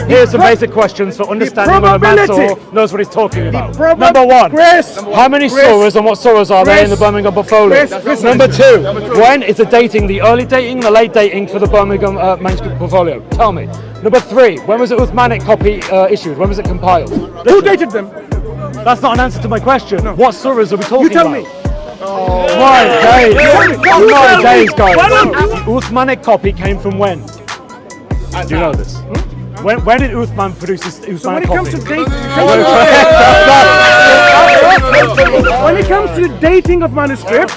Here's some basic questions for understanding whether Mansur knows what he's talking about. Number one, how many surahs and what surahs are there in the Birmingham portfolio? Number two, when is the early dating, the late dating for the Birmingham Manuscript portfolio? Tell me. Number three, when was the Uthmanic copy issued? When was it compiled? Who dated them? That's not an answer to my question. No. What surahs are we talking about? You tell me. Oh. 9 days. 9 days, guys. The Uthmanic copy came from when? Do you know this? When did Uthman produce his Uthmanic copy? When it comes to dating of manuscripts,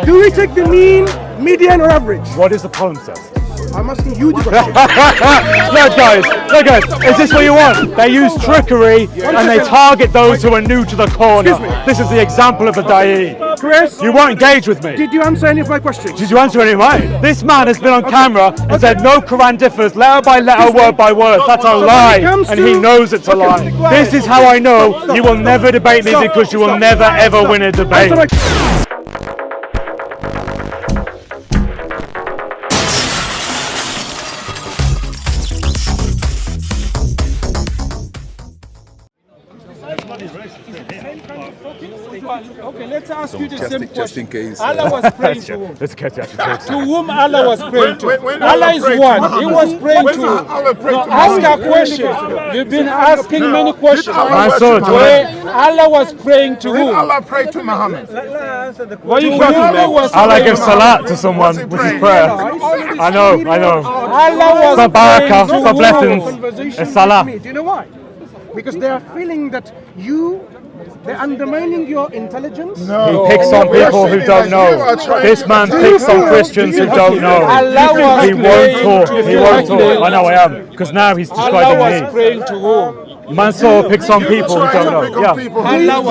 do we take the mean, median, or average? What is the palimpsest? I'm asking you the question. Look guys, is this what you want? They use trickery and they target those who are new to the corner. This is the example of a da'i. Chris, you won't engage with me. Did you answer any of my questions? Did you answer any of mine? This man has been on camera and said no Quran differs letter by letter, word by word. That's a lie, and he knows it's a lie. This is how I know you will never debate me, because you will never ever win a debate. Okay, let's ask you the same question. Just in case. Allah was praying to whom? Let's get to To whom Allah was praying to? Allah is one. He was praying to. Ask a question. You've been asking many questions. Allah was praying to whom? Allah prayed to Muhammad. Why are you talking, man? Allah gives salat to someone with his prayer. I know. Allah was for barakah, praying for to blessings. It's salah. Do you know why? Because they are feeling that they're undermining your intelligence. No. He picks on people who don't know. This man picks on Christians who don't know. He won't talk. I know I am. Because now he's describing me. Allah was praying to whom? Mansur picks on people who don't know. Yeah.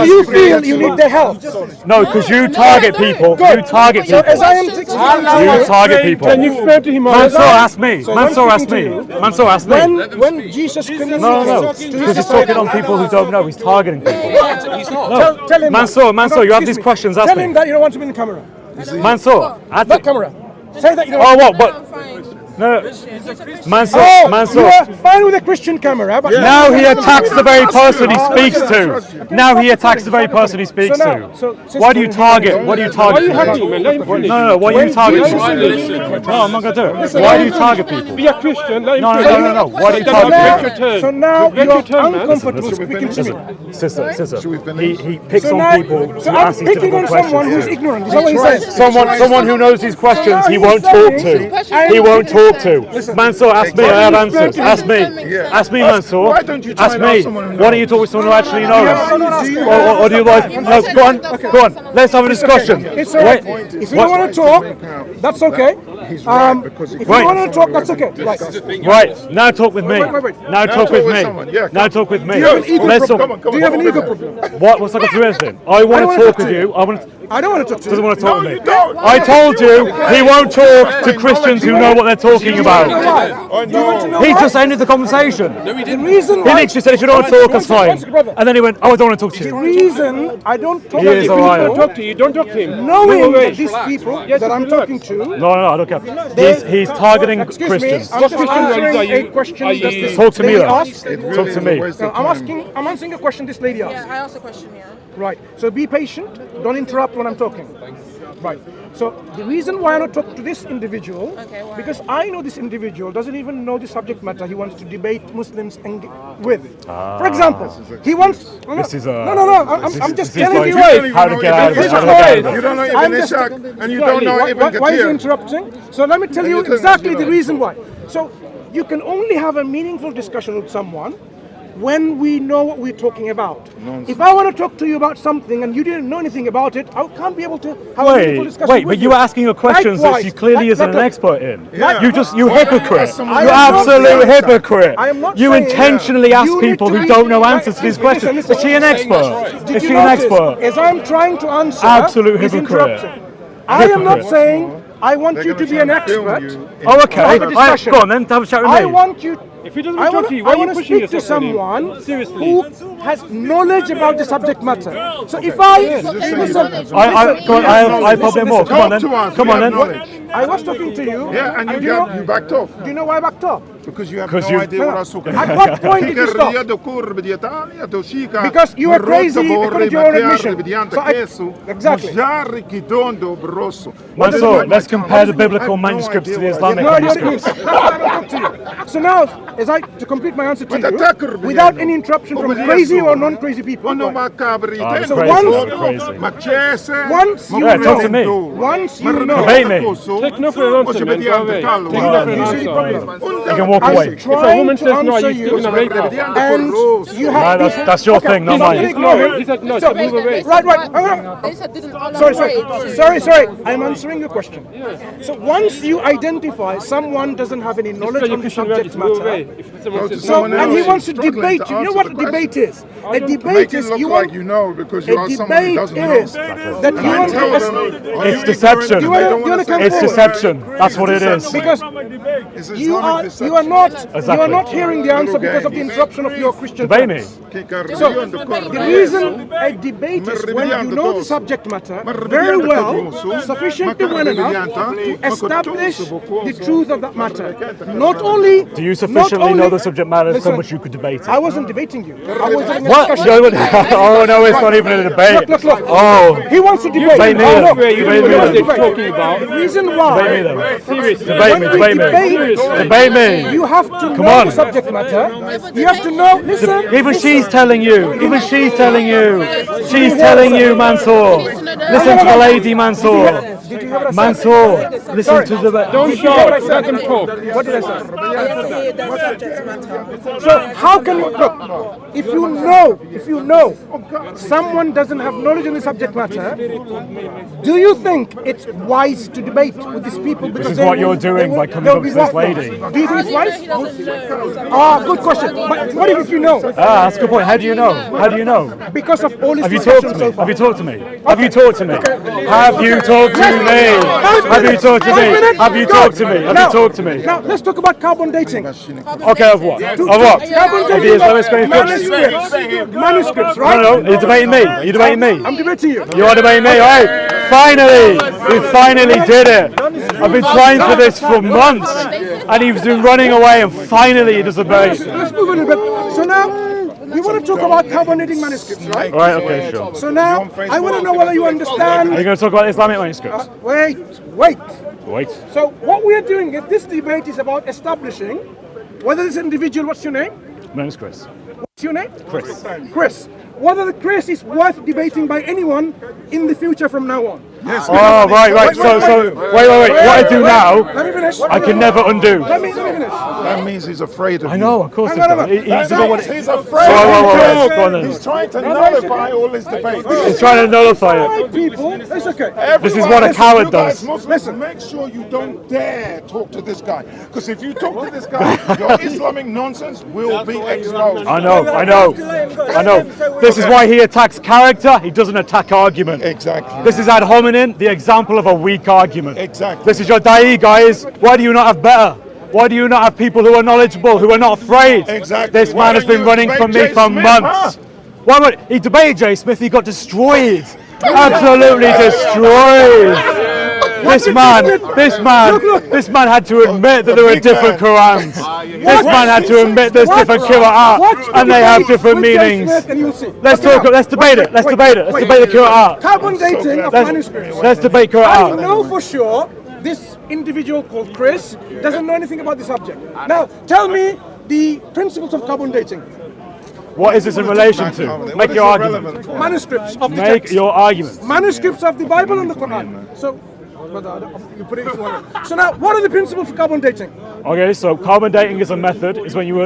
Do you feel you need their help? No, because you target people. You target people. You target people. Can you explain to him? Mansur asked me. Mansur asked me. When Jesus communicates, No. Because he's talking on people who don't know. He's targeting people. He's not. Tell him. Mansur, you have these questions. Ask me. Tell him that you don't want to be in the camera. Mansur, that camera. Say that you don't want to. What? No, Mansur. You are fine with a Christian camera, but now he attacks the very person he speaks to. Now he attacks the very person he speaks to. Why do you target? What do you target? No. What are you targeting? No, I'm not going to do it. Why do you target people? Be a Christian. No. Why do you target people? So now you're uncomfortable speaking to me. Sister. He picks on people who ask these difficult questions. Someone who's ignorant. Is that what he says? Someone who knows these questions, he won't talk to. He won't talk to. Mansur, ask me. I have answers. Ask me, Mansur. Ask me. Why don't you talk with someone who actually knows? Or do you like? No, go on. Let's have a discussion. If you don't want to talk, that's okay. If you want to talk, that's okay. Right. Now talk with me. Now talk with me. Let's talk. Do you have an ego problem? What's that got to do with anything? I want to talk with you. I don't want to talk to you. Doesn't want to talk to me. I told you he won't talk to Christians who know what they're talking about. He just ended the conversation. The reason he literally said if you don't want to talk, that's fine. And then he went, I don't want to talk to you. The reason I don't talk to you. Don't talk to you. Don't talk to him. Knowing that these people that I'm talking to. No, I don't care. He's targeting Christians. I'm just answering a question. Talk to me then. Talk to me. I'm answering a question this lady asked. Yeah, I asked a question, yeah. Right. So be patient. Don't interrupt when I'm talking. Right. So the reason why I don't talk to this individual, because I know this individual doesn't even know the subject matter he wants to debate Muslims with. For example, he wants. I'm just telling you how to get out of it. You don't know even Ishaq, and you don't know even Kathir. Why is he interrupting? So let me tell you exactly the reason why. So you can only have a meaningful discussion with someone when we know what we're talking about. Nonsense. If I want to talk to you about something and you didn't know anything about it, I can't be able to have a meaningful discussion with you. But you were asking her questions that she clearly isn't an expert in. You hypocrite. You absolute hypocrite. You intentionally ask people who don't know answers to these questions. Is she an expert? Is she an expert? As I'm trying to answer, absolute hypocrite. I am not saying I want you to be an expert. Oh, okay. Go on then, have a chat with me. I want you. If he doesn't talk to you, why are you pushing yourself to someone who has knowledge about the subject matter. So if I probably more. Come on then. I was talking to you. Yeah, and you backed off. Do you know why I backed off? Because you have no idea what I was talking At about. what point did you stop? Because you were crazy according to your own admission. So exactly. Mansur, let's compare the biblical manuscripts to the Islamic No, manuscripts. So now, to complete my answer to you, without any interruption from crazy or non-crazy people. So once you Yeah, talk to me. Once you know, Debate me. Take no for an answer, man. Go away. Take no for an answer. You can walk away. If a woman says no, answer you've taken a rape off. and you have That's your thing, not mine. He said no, so move away. Right. Sorry. I'm answering your question. So once you identify someone doesn't have any knowledge on the subject matter, so and he wants to debate you. You know what a debate is? A debate is you want. you know because A you are someone who debate doesn't know. is that you want to. It's deception. You wanna come It's forward? deception. That's what it is. Because It's you are Islamic not hearing the answer because of the interruption of your Christian Debate me. friends. So the reason a debate is when you know the subject matter very well, sufficiently well enough to establish the truth of that matter. Not only Do you sufficiently know the subject matter so much you could debate it? I wasn't debating you. I was having a What? discussion. Oh no, it's not even a debate. Look. Oh, He wants to debate. Debate me Oh, then. no. Debate You me know what then. they're talking about. The reason debate me why then. Seriously. Debate me. Debate me. you have to know on. the subject matter. You have to know. Listen. Even she's telling you. She's telling you, Mansur. Listen to the lady, Mansur. Did you hear what I said? Mansur, listen to the. Don't shout. Let them talk. What did I say? So how can you look? If you know someone doesn't have knowledge in the subject matter, do you think it's wise to debate with these people? Because This is what you're doing by coming up to this lady. Do you think it's wise? Good question. But what if you know? That's a good point. How do you know? Because of all his Have you talked to discussions me? so far. Have you talked to me? Have you talked to me? Have you talked to me? Have you talked to me? Have you talked to me? Have you talked to me? Now let's talk about carbon dating. Okay, of what? Of what? Carbon Of the dating Islamic manuscripts? manuscripts, right? No, you're debating me. You're debating me. I'm debating you. You are debating me. All right. Finally, we finally did it. I've been trying for this for months, and he's been running away, and finally he does a debate. Let's move a little bit. So now we want to talk about carbon dating manuscripts, right? All right. Okay. Sure. So now I want to know whether you Are understand. you going to talk about Islamic manuscripts? Wait. Wait. So what we are doing is this debate is about establishing whether this individual, what's your name? Manuscripts. What's your name? Chris. Chris. Whether the Chris is worth debating by anyone in the future from now on. Oh, right. So, wait. What I do now, Let me finish. I can never undo. Let me finish. That means he's afraid of I know, of course. No. He's the one. He's afraid. Go on then. He's trying to nullify all his debates. He's trying to nullify it. Right, people, it's okay. This is what a coward does. Listen, make sure you don't dare talk to this guy. Because if you talk to this guy, your Islamic nonsense will be exposed. I know. This is why he attacks character. He doesn't attack argument. Exactly. This is ad hominem, the example of a weak argument. Exactly. This is your da'i, guys. Why do you not have better? Why do you not have people who are knowledgeable, who are not afraid? Exactly. This Why man has don't been you running debate from me Jay for Smith, months. huh? Why would he debated Jay Smith? He got destroyed. Absolutely destroyed. This man had to admit that there were different Qurans. This man had to admit there's different Qur'at and they have different meanings. Let's debate it. Let's debate the Qur'at. Carbon dating of manuscripts. Let's debate I Qur'at. know for sure this individual called Chris doesn't know anything about the subject. Now, tell me the principles of carbon dating. What is this in relation to? Make your argument. Manuscripts of the Make text. your argument. Manuscripts of the Bible and the Quran. So, you put it if you want. So now, what are the principles for carbon dating? Okay, so carbon dating is a method. Is when you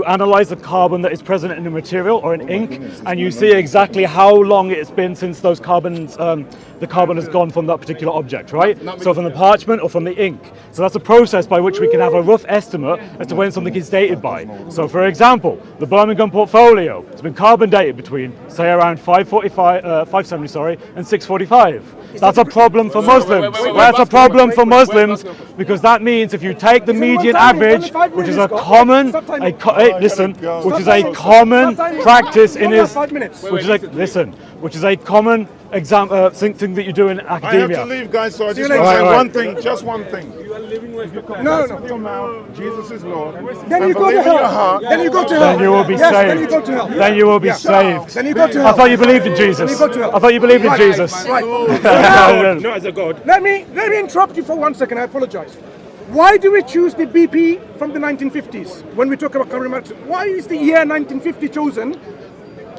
analyze the carbon that is present in a material or in ink, and you see exactly how long it's been since those carbons, the carbon has gone from that particular object, right? So from the parchment or from the ink. So that's a process by which we can have a rough estimate as to when something is dated by. So for example, the Birmingham portfolio has been carbon dated between, say, around 570, and 645. That's a problem for Muslims. That's a problem for Muslims because that means if you take the median average, which is a common, which is a common practice in which is a common thing that you do in I academia. have to leave, guys, so I just you want to later. say one thing, just one thing. No. Your mouth, Jesus is Lord. Then and you go believe to in your hell. heart. Then you go to hell. Then you will be yes, saved. Then you go to hell. Then you will be saved. Then you go to hell. I thought you believed in Jesus. Then you go to hell. I thought you believed in Right. Jesus. Right. Not as a God. Let me interrupt you for 1 second. I apologize. Why do we choose the BP from the 1950s when we talk about carbon monoxide? Why is the year 1950 chosen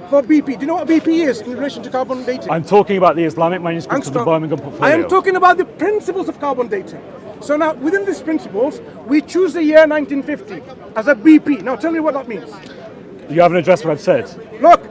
for BP? Do you know what BP is in relation to carbon dating? I'm talking about the Islamic manuscripts of the Birmingham portfolio. I am talking about the principles of carbon dating. So now, within these principles, we choose the year 1950 as a BP. Now, tell me what that means. You haven't addressed what I've said. Look,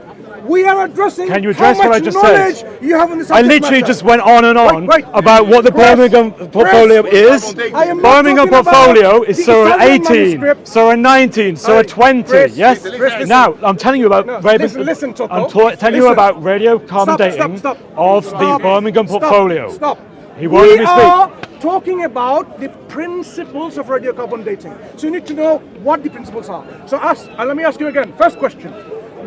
we are addressing Can you address how what I much just knowledge said? you have on the I subject literally matter. just went on and on Wait. about what the Chris, Birmingham portfolio is. I am not Birmingham talking about portfolio is the Surah Italian 18, manuscript. Surah 19, Surah Hey, 20. Chris, Yes? listen. Now, I'm telling you about listen, Choco. I'm telling you Listen. about radiocarbon dating Stop. of the Birmingham portfolio. Stop. He won't let We me are speak. talking about the principles of radiocarbon dating. So you need to know what the principles are. So let me ask you again. First question.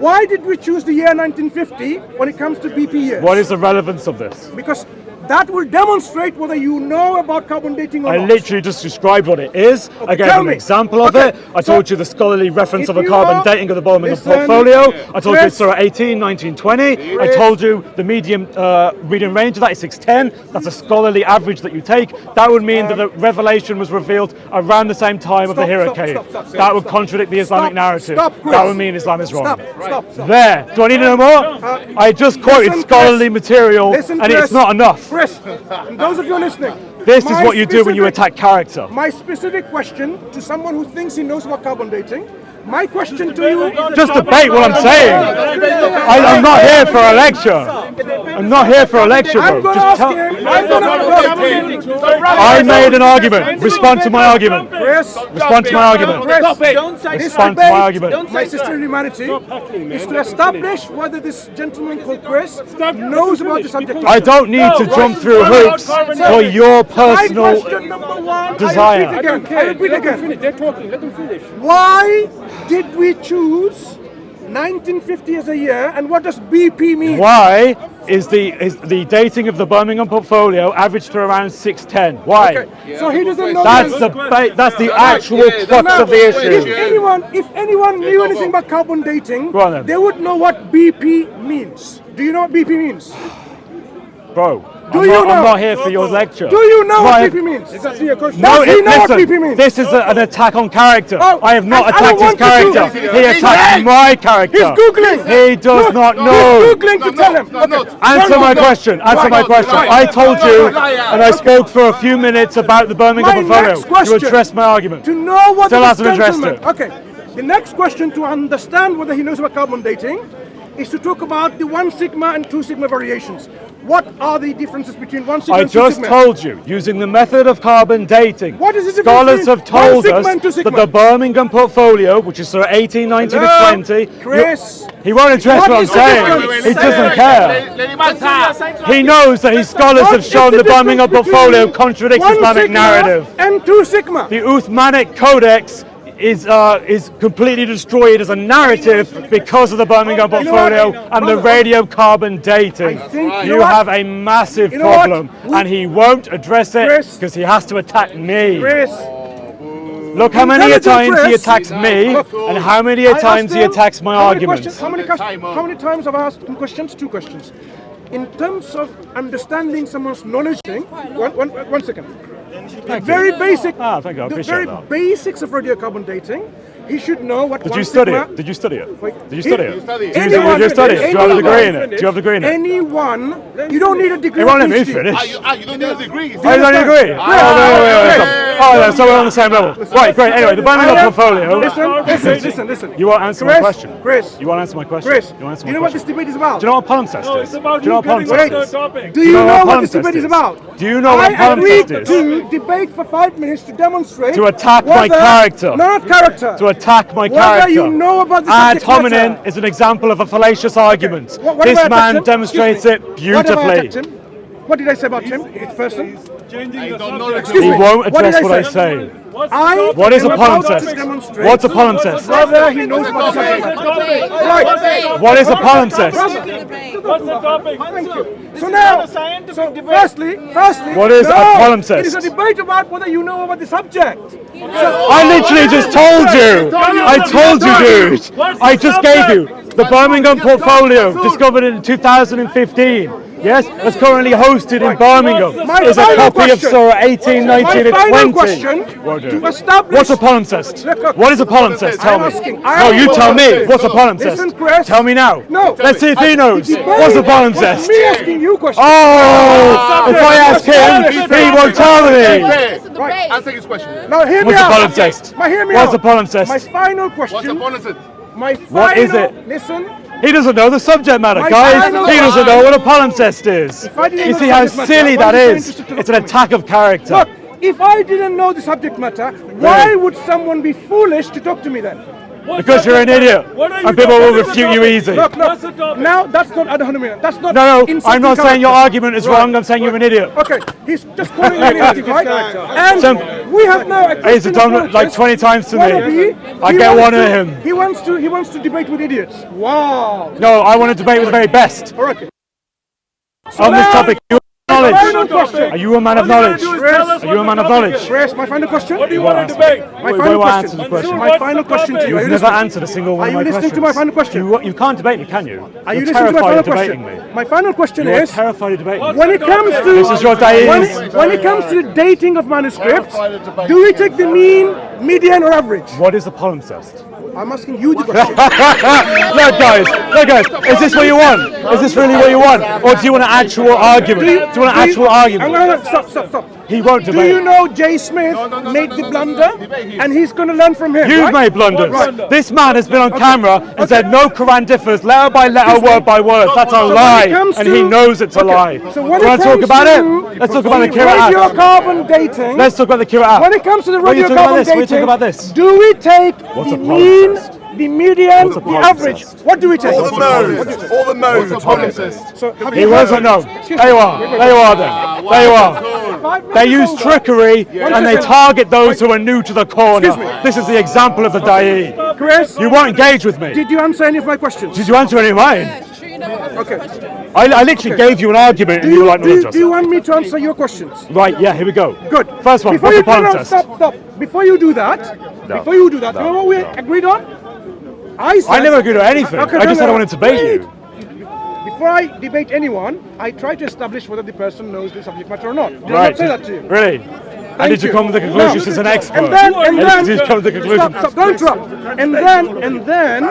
Why did we choose the year 1950 when it comes to BP years? What is the relevance of this? Because that will demonstrate whether you know about carbon dating or I not. literally just described what it is. I gave tell an me. example of Okay, it. I so told you the scholarly reference if of a you carbon are- dating of the Birmingham listen, portfolio. I told you Chris. it's Surah 18, 19, 20. I Chris. told you the median range of that is 610. That's a scholarly average that you take. That would mean that the revelation was revealed around the same time of the Stop, Hira stop, cave. stop, stop, That would stop. contradict the Islamic Stop, narrative. stop, Chris. That would mean Islam is wrong. Stop. There. Do I need to know more? I just quoted Listen, scholarly Chris. material Listen, and Chris. it's not enough. Chris, and those of you listening. This is my what you do when you specific- attack character. My specific question to someone who thinks he knows about carbon dating, my question to you... Just debate what I'm saying. I'm not here for a lecture. I'm not here for a lecture, I'm bro. going to Just ask tell. him... I'm going to... I made an argument. Respond to my argument. Chris, Respond to my argument. Chris, this Respond to my debate, argument. my sister in humanity, is to establish whether this gentleman called Chris knows about the subject matter. I don't need to jump through hoops for your My personal question number one, desire. I repeat again. They're talking. Let them finish. Why did we choose 1950 as a year, and what does BP mean? Why is the dating of the Birmingham portfolio averaged to around 610? Why? Okay, so he doesn't know That's the actual crux of the issue. If anyone knew anything about carbon dating, Go on then. they would know what BP means. Do you know what BP means? Bro, you I'm know? not here for your lecture. Do you know what Right. BP means? That's your question. No, Does he know what listen, BP means? this is an attack on character. Oh, I have not and I don't attacked his want you to. character. He attacked my character. He's Googling. He does Look, not He's know. Googling to tell him. Okay. Answer my question. Answer my question. I told you, and I spoke for a few minutes about the Birmingham My portfolio. next question. You addressed my argument. To know what Still this hasn't addressed gentleman... it. Okay. The next question to understand whether he knows about carbon dating is to talk about the 1 sigma and 2 sigma variations. What are the differences between 1 sigma I and 2 just sigma? told you, using the method of carbon dating, What is the difference scholars between have told 1 sigma us and 2 that sigma? the Birmingham portfolio, which is sort of 18, 19 to Hello? 20, Chris. he won't address What what I'm is the saying. difference? He doesn't care. He knows that his scholars What have is shown the difference Birmingham between portfolio contradicts 1 Islamic sigma narrative. and 2 sigma. The Uthmanic Codex is completely destroyed as a narrative because of the Birmingham You know what? portfolio and the radiocarbon dating. I think- you You know what? have a massive You know what? problem, and he won't address it Chris. because he has to attack me. Chris. Look how many Intelligent times he Chris. attacks me Look, and how many I asked times he him attacks my how many arguments. questions- How many times have I asked him questions? 2 questions. In terms of understanding someone's knowledge thing, one second. The very basic, Ah, thank you, I the appreciate very that. basics of radiocarbon dating, he should know what Did 1 you study sigma... it? Did you study it? Wait, Did you study it? Anyone- Did you study it? Do you have a degree in it? anyone- Do you have a degree in it? Anyone, you don't need a degree. He won't or let me PhD. finish. You don't need a degree. Oh, you don't agree? Oh, no, so we're on the same level. Right, great. Anyway, the Birmingham portfolio. Listen. You won't answer my Chris, question. Chris. You won't answer my question. Chris, You won't answer you my know what this question. debate is about? Do you know what palimpsest is? It's about Do you know what you getting palimpsest off is? the topic. Do you know what this palimpsest debate is is? about? Do you know what I palimpsest agreed is? to debate for 5 minutes to demonstrate To attack my character. No, not character. To attack my Whether character. you know about the Ad subject hominem matter. is an example of a fallacious argument. What This have I man attacked him? demonstrates Excuse me. it beautifully. What have I attacked him? What did I say about him? Each person? Changing the subject. Excuse He me. won't What did address what I say? say. What is a am about to palimpsest? demonstrate What's a palimpsest? Whether he knows about the subject matter. Right. What is a palimpsest? What's the topic? Thank you. So now, firstly, what is a palimpsest? It is a debate about whether you know about the subject. I literally just told you. I told you, dude. I just gave you the Birmingham portfolio, discovered in 2015. Yes, that's currently hosted in Birmingham. It's a copy of Surah 18, 19, and 20. What's a palimpsest? What is a palimpsest? Tell me. No, you tell me. What's a palimpsest? Tell me now. No. Let's see if he knows. What's a palimpsest? Me asking you questions. Oh, if I ask him, he won't tell me. Right. Answer his question. Now hear me What's a out. palimpsest? Hear me What's out. a palimpsest? My final question. What's a palimpsest? My final, What is it? Listen. He doesn't know the subject matter, guys. He doesn't know what a palimpsest is. You see how silly that is? It's an attack of character. Look, if I didn't know the subject matter, why would someone be foolish to talk to me then? Because you're an idiot, and people will refute you easy. Look, now that's not ad hominem. That's not. No, I'm not saying your argument is wrong. I'm saying you're an idiot. Okay, he's just calling me an idiot, right? And we have now. He's done it like 20 times to me. I get one of him. He wants to debate with idiots. Wow. No, I want to debate with the very best. Okay. On this topic, Final question. are you a man of knowledge? Are you a man of knowledge? Grace, my final question. What do you want to debate? My final question. My final question to you. You've never answered a single one of my questions. Are you listening to my final question? You can't debate me, can you? Are you You're listening to my final terrified of question? debating me. My final question You're is, terrified of debating me. when it comes to This is your days. when it comes to the dating of manuscripts, do we take the mean, median, or average? What is a palimpsest? I'm asking you the question. Look guys, is this what you want? Is this really what you want? Or do you want an actual argument? Do you want an actual argument? Stop. He won't Do debate. you know Jay Smith made the blunder, and he's going to learn from him? You've made blunders. Right. This man has been on camera and said no Quran differs letter by letter, word by word. That's a lie, and he knows it's a lie. So Do when you it want to talk comes about to it? Let's talk about the Qur'an. radiocarbon dating. Let's talk about the Qur'an. When it comes to the What are you talking about radiocarbon this? What are you talking dating, about this? do we take What's the a mean, palimpsest? the median, What's a the average? palimpsest? What do we take? All the modes. So have He you wasn't no. There you are. There you are then. There you are. They use trickery and they target those who are new to the corner. This is the example of the Da'i. Chris, You won't engage with me. did you answer any of my questions? Did you answer any of mine? Okay. I literally gave you an argument and you were like, no, Do you want me to answer your questions? Right, yeah, here we go. Good. First one, Before what's you a palimpsest? Stop. Before you do that, remember what we agreed on? I never agreed on anything. Okay, I just said I no. wanted to debate you. Before I debate anyone, I try to establish whether the person knows the subject matter or not. Did I Right. not say that to you? Really? And did you come to the conclusion she's an expert? And then, Did you come to the conclusion? Stop, don't interrupt. And then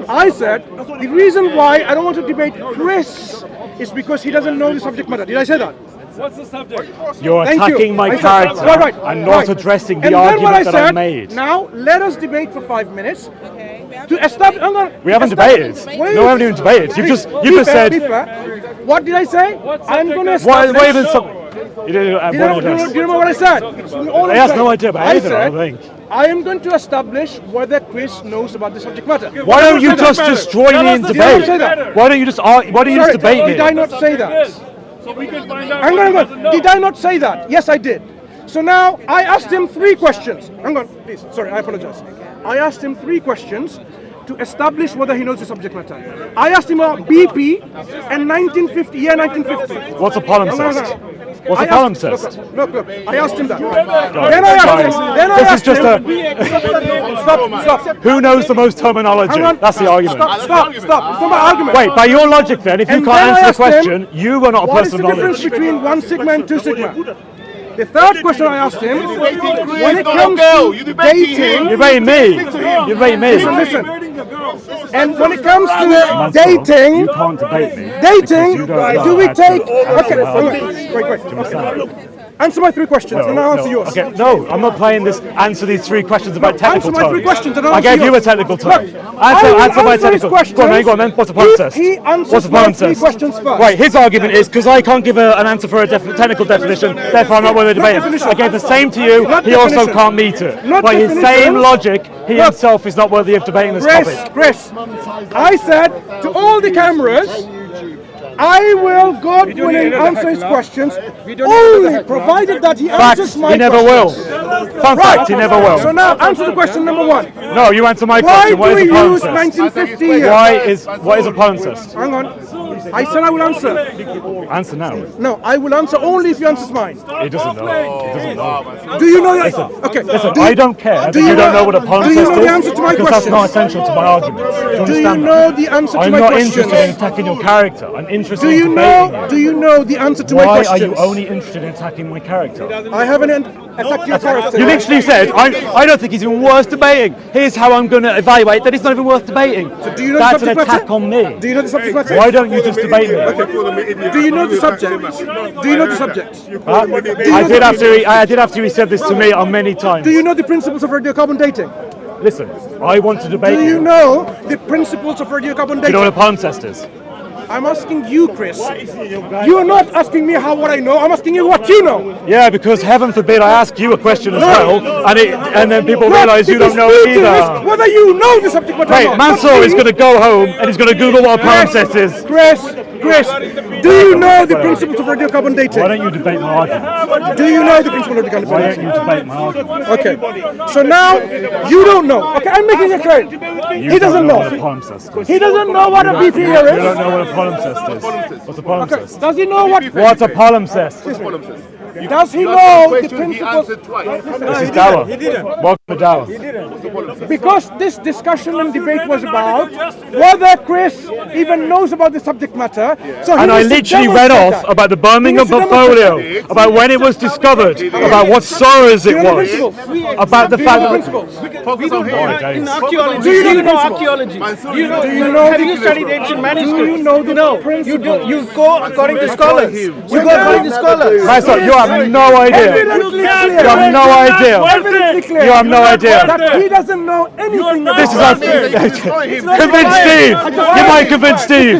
I said the reason why I don't want to debate Chris is because he doesn't know the subject matter. Did I say that? What's the subject? You're Thank you. attacking my I said- character right, and not addressing the And then what argument that I said, made. Now let us debate for 5 minutes to establish. We haven't debated. No, we haven't even debated. You've just said. Be fair. What did I say? I'm going to establish. Why even some? You didn't have one of Do you this. remember what I said? He has no idea about anything, I think. I am going to establish whether Chris knows about the subject matter. Why don't you just destroy me in debate? Why don't you just debate me? Did I not say that? So we can find out. Hang on. Did I not say that? Yes, I did. So now I asked him 3 questions. Hang on, please. Sorry, I apologize. I asked him 3 questions to establish whether he knows the subject matter. I asked him about BP and 1950. Yeah, 1950. What's a palimpsest? What's a palimpsest? Look. I asked him that. Then I asked him. Stop. Who knows the most terminology? Hang on. That's the argument. Stop. It's not my argument. Wait, by your logic then, if you And can't then I answer the asked him, question, you are not a what is person the of difference knowledge. between 1 sigma and 2 sigma? The third question I asked him, when it comes to dating, You're debating me. You're debating me. listen. And when it comes to Mansur, dating, you can't debate me. dating, because you don't know do we how to take? answer Okay, that. wait. Answer my 3 questions, and I'll answer yours. Okay, no, I'm not playing this. Answer these 3 questions about technical Answer my 3 terms. questions, and I'll I answer gave you a yours. technical term. Look, Answer my answer his technical. questions. Go on then. What's a palimpsest? He answers What's a my 3 palimpsest? questions first. Right, his argument is because I can't give an answer for a technical definition, therefore I'm not worth debating. definition. I gave the same to you. Not He also definition. can't meet it. Not By his definition. same logic, he Look. himself is not worthy of debating this topic. Chris, I said to all the cameras, I will God willing answer his questions only provided that he answers Facts, my he never will. questions. Fun fact, he never will. So now, answer the question number one. No, you answer my Why question. What do we is a use palimpsest? 1950 years? What is a palimpsest? Hang on. I said I will answer. Answer now. No, I will answer only if you answer mine. He doesn't know. He doesn't know. Do you know that? Listen, Okay. listen, I don't care that you don't know what a palimpsest do you know the answer to my because that's question? not essential to my argument. Do you Do understand you that? know the answer to I'm my not question? interested in attacking your character. I'm interested Do in you debating know? you. Do you know the answer to my Why question? are you only interested in attacking my character? I haven't attacked your character. You literally said, I don't think he's even worth debating. Here's how I'm going to evaluate that he's not even worth debating. So do you know That's the an subject attack matter? on me. Do you know the subject matter? Why don't you just debate me? Do you know the subject? Do you know the subject? Huh? I did after he said this to me on many times. Do you know the principles of radiocarbon dating? Listen, I want to debate Do you know the principles of radiocarbon You dating? know what a palimpsest is? I'm asking you, Chris. You're not asking me what I know. I'm asking you what you know. Yeah, because heaven forbid I ask you a question as well, and then people realise you don't know Dispute either. is whether you know the subject matter or Wait, not. Mansur is going to go home and he's going to Google what a palimpsest is. Chris, do you know the principles of radiocarbon dating? Why don't you debate my argument? Do you know the principle of radiocarbon Why don't dating? you debate my argument? Okay, so now you don't know. Okay, I'm making a claim. You He doesn't don't know. what a palimpsest is. He doesn't know what a BP You here don't is. know what a palimpsest is. What's a palimpsest? Does he know what? What's a palimpsest? Does he know the principles? This is Dawa. Welcome to Dawa. Because this discussion and debate was about whether Chris even knows about the subject matter. So he And I needs to literally read demonstrate off that. about the Birmingham He needs to portfolio, demonstrate about when it was discovered, about what SORAs it Do you know the was, principles? about the Do you know fact the that... principles? In archaeology, Do you know the principles? archaeology? Do you know Have you studied ancient manuscripts? Do you know the No, principles? you go according to scholars. You go according to scholars. Mansur, you have no idea. Evidently clear. You have no idea. Evidently clear. You have no idea. That he doesn't know anything about This is how... Convince Steve. You might convince Steve.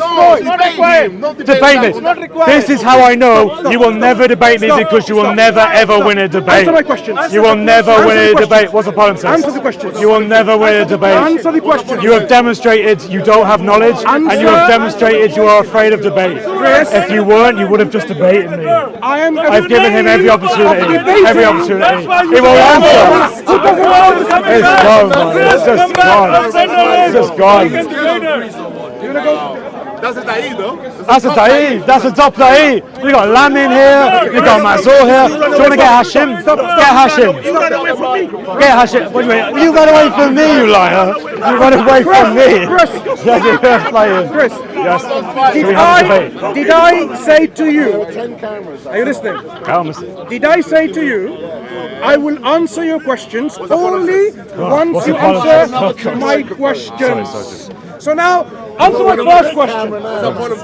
Debate me. This is how I know you will never debate me because you will never ever win a debate. Answer my questions. You will never Answer win the a questions. debate. What's a palimpsest? Answer the questions. You will never win a debate. Answer the question. You have demonstrated you don't have knowledge, and you have demonstrated you are afraid of debate. Chris. If you weren't, you would have just debated me. I've given him every opportunity. Every opportunity. He will answer. It's gone, man. It's just gone. It's just gone. That's a Da'i, though. That's a Da'i. That's a top Da'i. You got Lam in here. You got Mansur here. Do you want to get Hashim? Get Hashim. Get Hashim. What do you mean? You ran away from me, you liar. You ran away from me. Yes, you're playing. Chris, Yes. So we have a debate. did I say to you? Are you listening? Calm. Did I say to you? I will answer your questions only once What's you the policy? answer my questions. So now, answer my first question.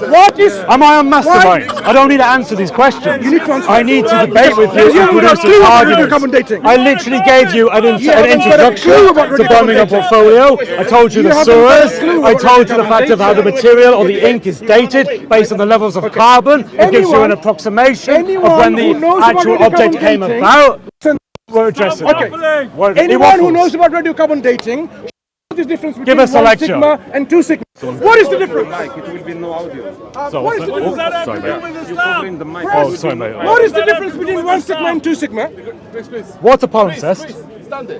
What is? Am I on mastermind? I don't need to answer these questions. You need to answer. I need to debate with you You and haven't got a produce clue an about argument. radiocarbon dating. I literally gave you an haven't got a introduction clue about to radiocarbon Birmingham dating. portfolio. I told you You the haven't got a source. clue I about told you the radiocarbon fact of how the dating. material or the ink is dated based on the levels of carbon. It gives you an approximation of when the who knows about actual radiocarbon object came dating- about. We're addressing Okay. that. Anyone who knows about radiocarbon dating, what is the difference between us a 1 lecture. sigma and 2 sigma? What is the difference? So What is the difference? sorry, mate. Oh, sorry, mate. What is the difference between 1 sigma and 2 sigma? What's a palimpsest?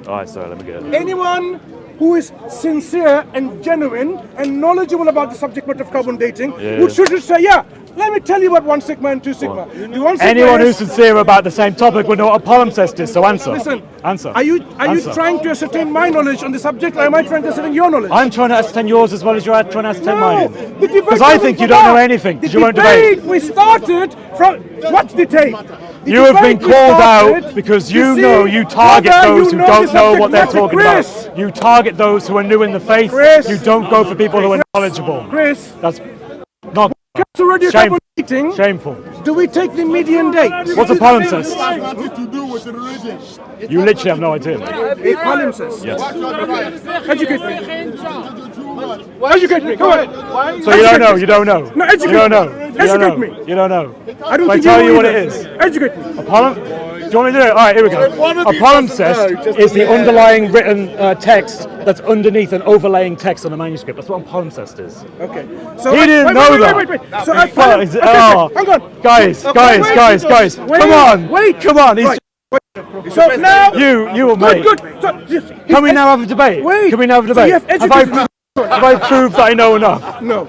Alright, sorry, let me get it. Anyone who is sincere and genuine and knowledgeable about the subject matter of carbon dating should say, yeah, let me tell you about 1 sigma and 2 sigma. The 1 sigma Anyone is- who's sincere about the same topic would know what a palimpsest is, so answer. Listen, Answer. Are you Answer. trying to ascertain my knowledge on the subject, or am I trying to ascertain your knowledge? I'm trying to ascertain yours as well as you're trying to ascertain mine. the debate Because I wasn't think for you don't know that. anything, The because you won't debate debate. we started from, what's the tape? The You have been debate we called started out because to you see know you target whether those you who don't the know subject what they're matter. talking Chris, about. You target those who are new in the faith. Chris, You don't go for people who are knowledgeable. Chris, That's not to radiocarbon dating, shameful. do we take the median date? What's a palimpsest? Nothing to do with the religion. You literally have no idea, mate. A palimpsest. Yes. Educate me. Educate me. Go ahead. So you don't know, you don't know. No, educate You don't know. me. You don't Educate know. me. You don't know. I don't If I think tell you you know what it either. is. Educate me. Do you want me to do it? Alright, here we go. A palimpsest is the underlying written text that's underneath an overlaying text on a manuscript. That's what a palimpsest is. Okay. So He didn't know that. Wait. So I Oh, hang on. guys, Okay, wait. guys. Wait, Come on. wait. Come on. He's Right. So now You or me? Good. So, Can we now have a debate? Wait. Can we now have a So debate? you have educated me. Have I proved that I know enough? No.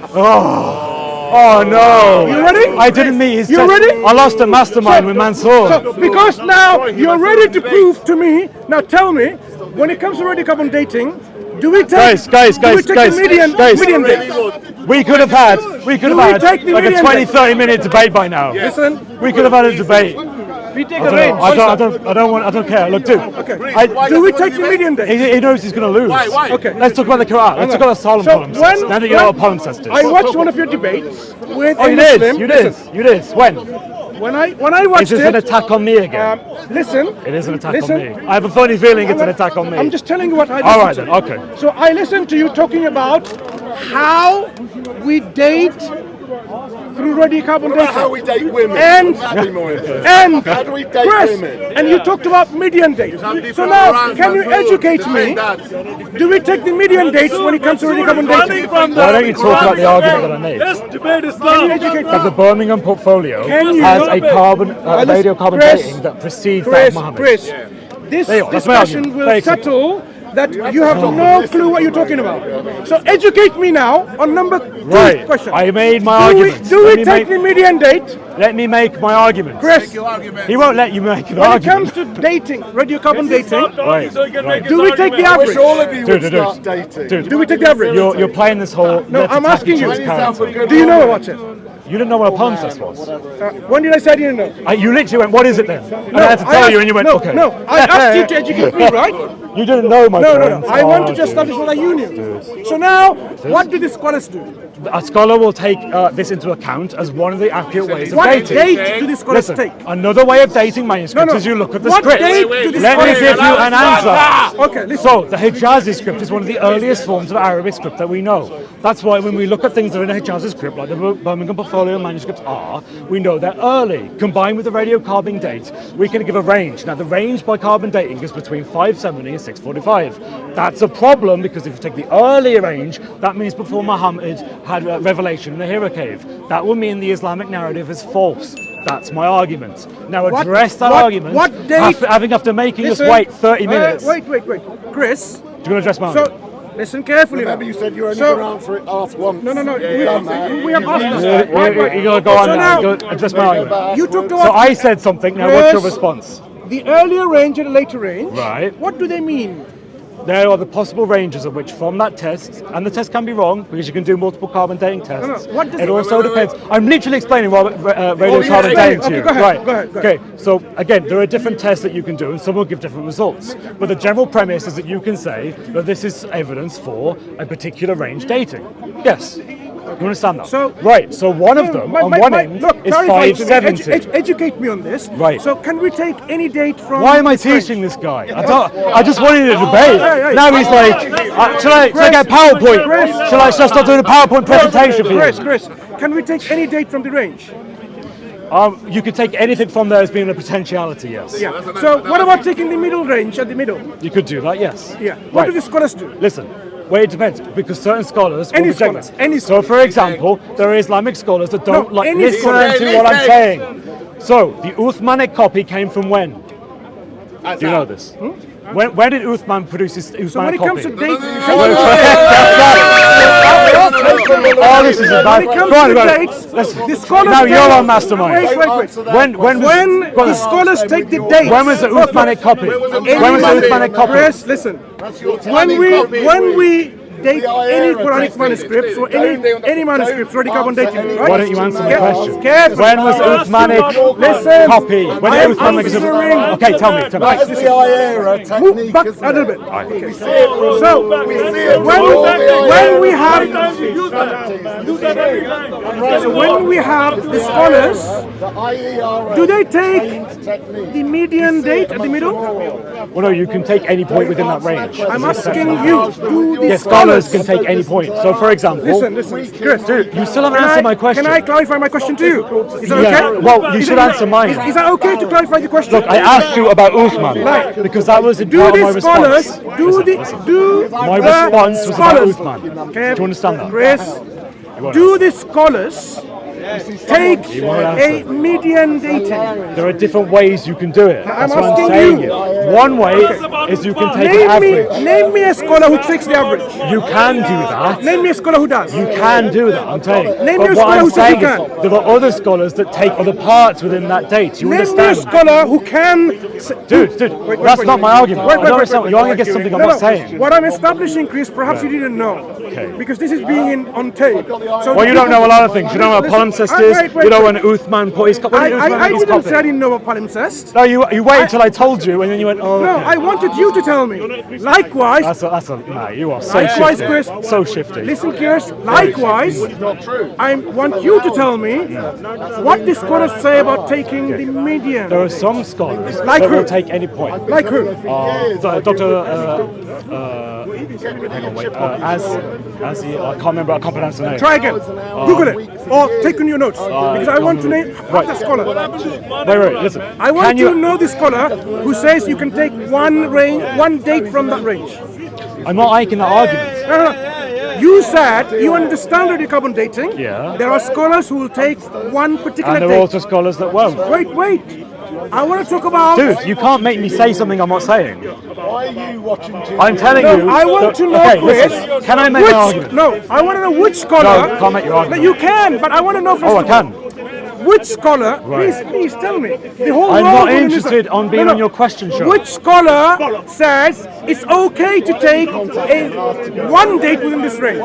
Oh no! You ready? I didn't meet his. You ready? I lost a mastermind with Mansur. So because now you're ready to prove to me. Now tell me, when it comes to radiocarbon dating, do we take the median date? We could have had like a 20-30 minute debate by now. Listen, we could have had a debate. we take a range. I don't care. Look, dude. Okay. Do we take the median date? He knows he's going to lose. Why? Okay. Let's talk about the Quran. Let's talk about the solemn palimpsests. Now that you know what palimpsest is. I watched one of your debates with Oh, a you Muslim. did. You did. When? When I watched Is this an attack on me again? Listen. It is an attack on me. I have a funny feeling it's an attack on me. I'm just telling you what I listened All right to. then. Okay. So I listened to you talking about how we date through radiocarbon dating. How we date women. And That'd be more important. And How do we date Chris, women? and you talked about median dates. So now, can you educate me? Do we take the median dates when it comes to radiocarbon dating? Why don't you talk about the argument that I made? Can you educate That the me? Birmingham portfolio Can you- has a radiocarbon Chris, dating that precedes that of Mohammed. Chris, this There you go, that's my discussion argument. will Very simple. settle that you have no clue what you're talking about. So educate me now on number 2 Right. question. I made my argument. Do we take the median date? Let me make my argument. Chris, He won't let you make an when it argument. comes to dating, radiocarbon dating, Right. do we take the I wish average? all of you would Dude. start dating. Do we take the average? You're playing this whole. No, let's I'm attack asking each you. other's character. Do you know about it? You didn't know what a palimpsest was. When did I say I didn't know? You literally went, "What is it then?" And I had to tell you, and you went, "Okay." No, I asked you to educate me, right? You didn't know, my friend. No. I wanted to establish what you knew. So now, what do the scholars do? A scholar will take this into account as one of the accurate ways of What dating. date do the scholars Listen, take? another way of dating manuscripts No. is you look at the What script. date do the Let me scholars give you an answer. Okay, listen. So, the Hijazi script is one of the earliest forms of Arabic script that we know. That's why when we look at things that are in a Hijazi script, like the Birmingham portfolio manuscripts are, we know they're early. Combined with the radiocarbon date, we can give a range. Now, the range by carbon dating is between 570 and 645. That's a problem because if you take the earlier range, that means before Muhammad had a revelation in the Hira cave. That would mean the Islamic narrative is false. That's my argument. Now address that argument. What date? After making Listen, us wait 30 minutes. Wait. Chris, Do you want to address my argument? so listen carefully. Remember now. you said you're only So- going to ask once. No. We have asked this. You're going to go on So now. now- You're gonna address my argument. You talked So about I said something. Now what's your Chris, response? the earlier range and the later range. Right. What do they mean? There are the possible ranges of which from that test, and the test can be wrong because you can do multiple carbon dating tests. No. What does it it- also depends. I'm literally explaining radiocarbon explain dating it. to you. Okay, go ahead, Right. go ahead. Okay. So again, there are different tests that you can do, and some will give different results. But the general premise is that you can say that this is evidence for a particular range dating. Yes. You understand that? So- right. So one of them on one end look, is clarify to me. 570. Educate me on this. Right. So can we take any date from? Why am I this range? teaching this guy? I just wanted a debate. Hey. Now he's like, shall I get PowerPoint? Chris. Shall I start doing a PowerPoint presentation for you? Chris, can we take any date from the range? You could take anything from there as being a potentiality, yes. Yeah. So what about taking the middle range at the middle? You could do that, yes. Yeah. What Right. do the scholars do? Listen, well, it depends, because certain scholars will Any reject scholars, this. any So, for example, there are Islamic scholars that don't No, like any listen scholars. to what I'm saying. So, the Uthmanic copy came from when? Do you know this? When did Uthman produce his Uthmanic So when it copy? comes to dates, Oh, this is a bad. when it comes Go on, to go on. dates, Let's- the scholars. Now take- you're on mastermind. Wait. When The scholars take the dates. When was the Uthmanic copy? When was the Uthmanic copy? Chris, listen. When we date any Quranic manuscripts or any manuscripts, radiocarbon dating, right? Why don't you answer my question? Careful. When was Uthmanic Listen. copy? When I did am Uthmanic answering. Okay, tell me. FBI era Move technique. back isn't a little it? bit. Okay. So when we have the scholars, The IERA do they take technique. the median date at the middle? Well, no, you can take any point within that range. I'm asking you, do the Yes, scholars can take any point. So, for example, Listen, Chris. dude, you still haven't answered my question. Can I clarify my question to you? Is that Yeah, okay? well, you should answer mine. Is that okay to clarify the question? Look, I asked you about Uthman because that was do part of my the scholars, response. my My response was about Uthman. Do you understand that? Chris, do the scholars take a median dating? There are different ways you can do it. That's what I'm asking saying. you. One way is you can take an average. Name me a scholar who takes the average. You can do that. Name me a scholar who does. You can do that, I'm saying. Name me But a what scholar I'm who says you saying is there are other scholars that take other parts within that date. You Name me a understand? scholar who can... Dude, that's not my argument. Wait, I don't understand. You're arguing against something I'm not saying. What I'm establishing, Chris, perhaps you didn't know. Okay. Because this is being on tape. So Well, you don't know a lot of things. You don't know what palimpsest is. You know when Uthman put his copy. I didn't say I didn't know what palimpsest. No, you waited until I told you, and then you went, oh, No, okay. I wanted you to tell me. Likewise, Nah, you are so Likewise, shifty. Chris. So shifty. listen, Chris, likewise, I want you to tell me what the scholars say about taking the median. There are some scholars Like that who? will take any point. Like who? Dr. Hang on, wait. As he, I can't remember. I can't pronounce the name. Try again. Google it. Or take on your notes. Because I want to name the scholar. Wait, listen. I want Can to know the scholar who says you can take one date from that range. I'm not making that argument. No. You said you understand radiocarbon dating. Yeah. There are scholars who will take one particular And there are date. also scholars that won't. Wait. I want to talk about... Dude, you can't make me say something I'm not saying. Why are you watching TV? I'm telling you. I want to know, okay, Chris. listen, can I make my argument? No, I want to know which scholar... No, can't make your argument. No, you can, but I want to know first Oh, I of all, can. which scholar... Right. Please tell me. The whole I'm world not will interested listen. on being on your question show. Which scholar says it's okay to take one date within this range?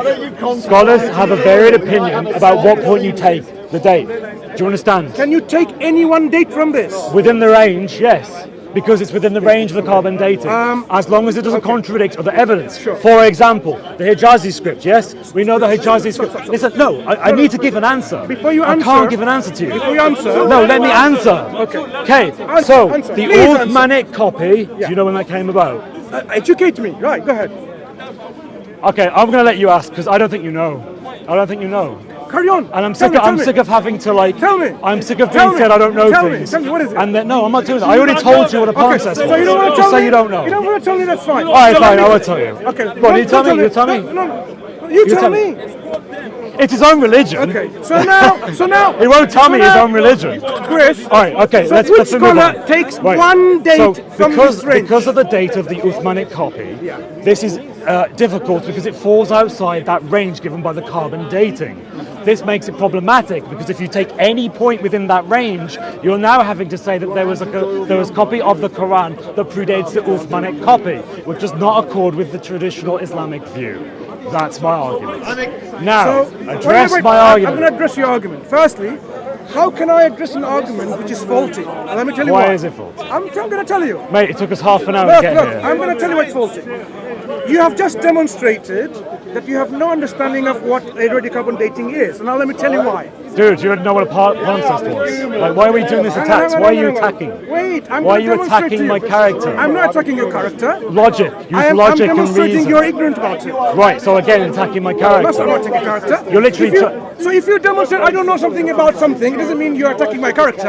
Scholars have a varied opinion about what point you take the date. Do you understand? Can you take any one date from this? Within the range, yes. Because it's within the range of the carbon dating. As long as it doesn't contradict other evidence. Sure. For example, the Hijazi script, yes? We know the Hijazi script. Listen, no, I need to give an answer. Before you I answer... can't give an answer to you. Before you answer... No, let me answer. Okay, so Answer. the Please Uthmanic copy, do you know when that came about? educate me. Right, go ahead. Okay, I'm going to let you ask because I don't think you know. I don't think you know. Carry on. And I'm Tell sick me. of having to like. Tell me. I'm sick of Tell being me. said I don't know Tell me. things. Tell me, what is it? And then no, I'm not doing that. I already told you what a palimpsest So you don't want to Just tell me? say you don't know. You don't want to tell me, that's fine. All right, fine. I will tell you. Okay. Go on, you tell me. You tell me. No. You tell me. It's his own religion. Okay. So now. He won't tell me his own religion. Chris. All right. Okay. So let's which move scholar on. takes Right. one date So from this range? because of the date of the Uthmanic copy, this is difficult because it falls outside that range given by the carbon dating. This makes it problematic because if you take any point within that range, you're now having to say that there was a copy of the Quran that predates the Uthmanic copy, which does not accord with the traditional Islamic view. That's my argument. Now, address my argument. I'm going to address your argument. Firstly, how can I address an argument which is faulty? And let me tell you why. Why is it faulty? I'm going to tell you. Mate, it took us half an hour to get here. I'm going to tell you why it's faulty. You have just demonstrated that you have no understanding of what radiocarbon dating is. And now let me tell you why. Dude, you didn't know what a palimpsest was. Like, why are we doing this attacks? Why are you attacking? Wait, I'm Why are going to you demonstrate attacking to you. my character? I'm not attacking your character. Logic. Use I'm logic and demonstrating reason. you're ignorant about it. Right, so again, attacking my That's character. not attacking your character. You're literally So if you demonstrate I don't know something about something, it doesn't mean you're attacking my character.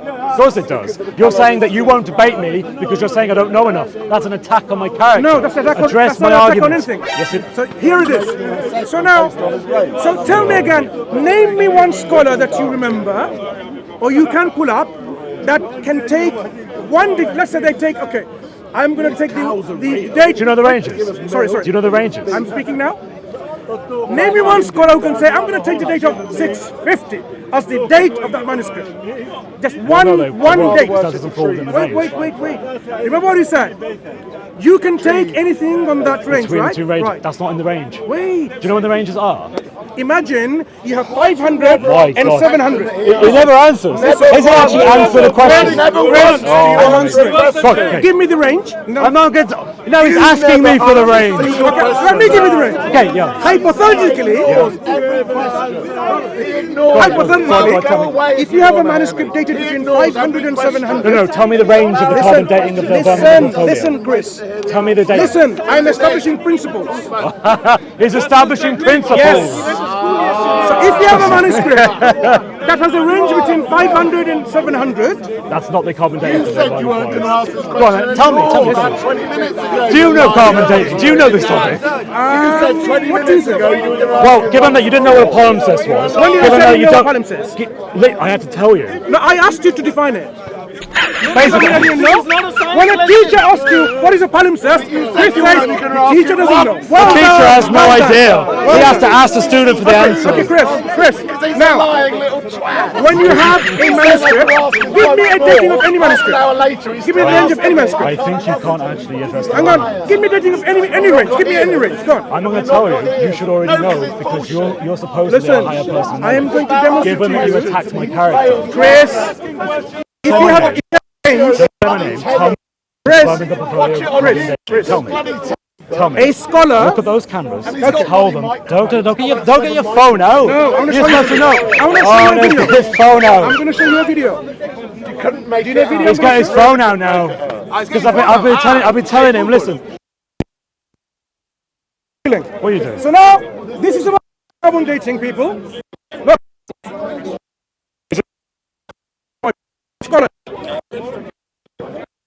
Of course it does. You're saying that you won't debate me because you're saying I don't know enough. That's an attack on my character. No, that's an attack on, Address that's my not an attack on argument. anything. Yes, it, So here it is. So tell me again, name me one scholar that you remember, or you can pull up, that can take one date. Let's say they take, okay, I'm going to take the date. do you know the ranges? Sorry. Do you know the ranges? I'm speaking now. Name me one scholar who can say, I'm going to take the date of 650 as the date of that manuscript. Just one date. That doesn't fall within the range. Wait. Remember what he said? You can take anything on that range, Between right? the two ranges. Right. That's not in the range. Wait. Do you know what the ranges are? Imagine you have 500 My and God. 700. He never answers. He doesn't actually answer the question. I'm answering. Okay. Give me the range. No. I'm not good. No, he's asking me for the range. Okay, let me give you the range. Okay, yeah. Hypothetically, if you have a manuscript dated between 500 and 700. No, tell me the range of the carbon dating of the portfolio. Listen, Chris. Tell me the date. Listen, I'm establishing principles. He's establishing principles. Yes. So if you have a manuscript that has a range between 500 and 700, that's not the carbon dating. You said you weren't going to ask this question. Go on, then, tell me. 20 minutes ago. Do you know carbon dating? Do you know this topic? You said 20 minutes ago you were going to ask. Well, given that you didn't know what a palimpsest was, when did I given say that you know palimpsest? I had to tell you. No, I asked you to define it. Basically, I didn't know. When a teacher asks you what is a palimpsest, Chris says the teacher doesn't know. the teacher has no idea. He has to ask the student for the answer. Okay, Chris. Now, when you have a manuscript, give me a dating of any manuscript. Give me the range of any manuscript. I think you can't actually address that. Hang on. Give me dating of any range. Give me any range. Go on. I'm not going to tell you. You should already know because you're supposed to be a higher person. I am going to demonstrate Given that you to you. attacked my character. Chris, if you have a range, Tell me. a scholar. Look at those cameras. Tell them. Don't get your phone out. No, I'm You're going to supposed show to you. know. I'm going to show you a There's video. his phone I'm out. going to show you a video. He's got his phone out now. Because I've been telling him. Listen. What are you doing? So now, this is about carbon dating, people. Look. Scholar.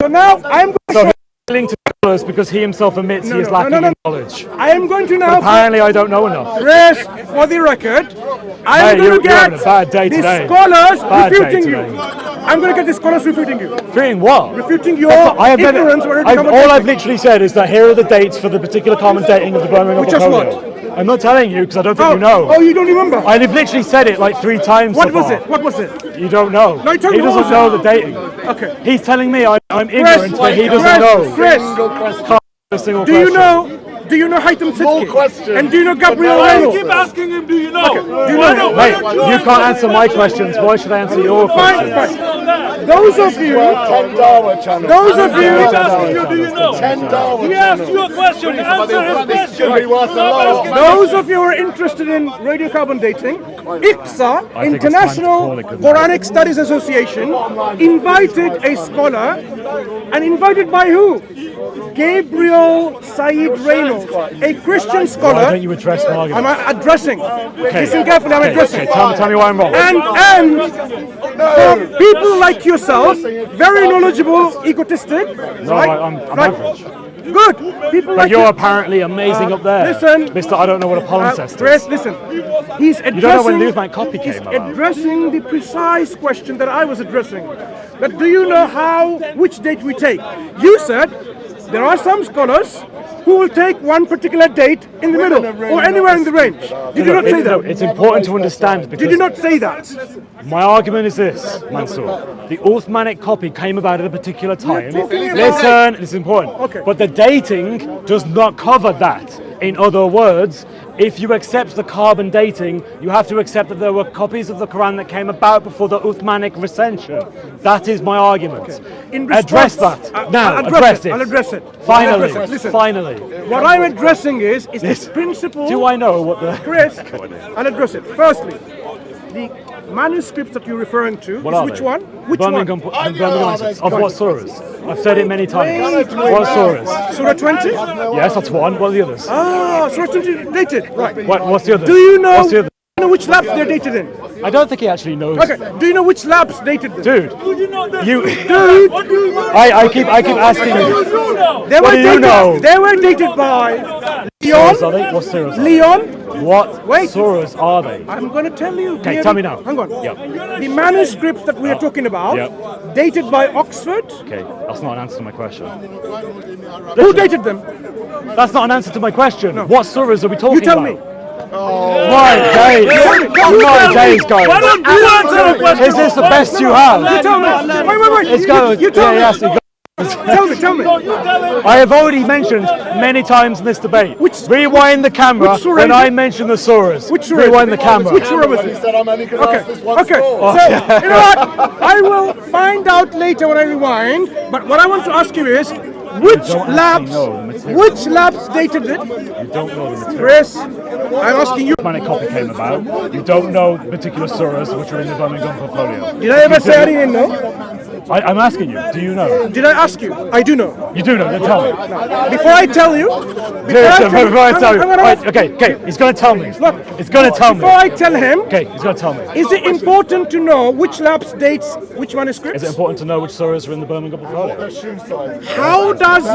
So now, I'm going to show Willing to tell us because he himself admits he is lacking in knowledge. I am going to now. Apparently, I don't know enough. Chris, for the record, I am going to you're having get a bad day the today. scholars Bad day refuting you. today. I'm going to get the scholars refuting you. Refuting what? Refuting your I have never, ignorance. all I've literally said is that here are the dates for the particular common dating of the Birmingham Which is portfolio. I'm not telling you because I don't think you know. Oh, you don't remember? I've literally said it like 3 times. What so was far. it? What was it? You don't know. No, you told he me what doesn't was know it. the dating. Okay. He's telling me I'm ignorant, but he doesn't know. Chris, A single do you question. Do you know Haitham Sidki? question. And do you know Gabriel Reynolds? Keep asking him, do you know? Do you know? Mate, you can't answer my questions. Why should I answer your questions? Fine. Those of you, those of you, Do you know? He asked you a question. Answer his question. those of you who are interested in radiocarbon dating, ICSA, think it's International time to call it good Quranic Studies Association, invited a scholar, and invited by who? Gabriel Said Reynolds, a Christian Why scholar. don't you address my I'm argument? addressing. Listen carefully, I'm addressing. Okay, tell me why I'm wrong. And for people like yourself, very knowledgeable, egotistic, No, right? I'm Right. average. Good. People But like you're you. apparently amazing up there. Listen. Mr. I don't know what a palimpsest Chris, is. listen. He's addressing. You don't know when Newsman copy he's came about. addressing the precise question that I was addressing. That do you know which date we take? You said there are some scholars who will take one particular date in the middle or anywhere in the range. Did you not say No, that? it's important to understand because Did you not say that? my argument is this, Mansur. The Uthmanic copy came about at a particular time. talking about- Listen, this is important. Okay. But the dating does not cover that. In other words, if you accept the carbon dating, you have to accept that there were copies of the Quran that came about before the Uthmanic recension. That is my argument. In Address response- that. Now, I'll address it. I'll address it. Finally. I'll address it. Listen, Finally. what I'm addressing is the principle. Do I know what the... Chris, I'll address it. Firstly, the manuscripts that you're referring to What is are which they? one? Which Birmingham, one? Birmingham Manuscript. Of what surahs? I've said it many times. What surahs? Surah 20? Yes, that's one. What are the others? Ah, Surah 20 dated. Right. What's the other? Do you know, What's the other? which labs they're dated in? I don't think he actually knows. Okay. Do you know which labs dated them? Dude, you. Dude, I keep asking you. they What were do you dated. know? They were dated by Surahs are Leon. they? What surahs? Are they? Leon. What Wait. surahs are they? I'm going to tell you. Okay, tell me now. Hang on. Yep. The manuscripts that we are talking about, Yep. dated by Oxford. Okay, that's not an answer to my question. Who dated them? That's not an answer to my question. What surahs are we talking You tell about? me. My days. My days, guys. Why don't you answer the question? Is this the best you have? You tell me. Wait. It's going. You tell me. Yes, it goes. Tell me. I have already mentioned many times in this debate. Rewind the camera which surah when is I it? mention the surahs. Which surah? Rewind the camera. Which surah was He it? said I'm only going to ask this one Okay. store. So you know what? I will find out later when I rewind. But what I want to ask you is, which don't labs? actually know the material. Which labs dated it? You don't know the material. Chris, I'm asking you. When a copy came about, you don't know particular surahs which are in the Birmingham portfolio. Did I ever say I didn't know? I'm asking you, do you know? Did I ask you? I do know. You do know, then tell me. Before I tell you, Okay, he's going to tell me. He's going to tell me. Before I tell him, okay, he's going to tell me. Is it important to know which labs dates which manuscripts? Is it important to know which surahs are in the Birmingham portfolio? How does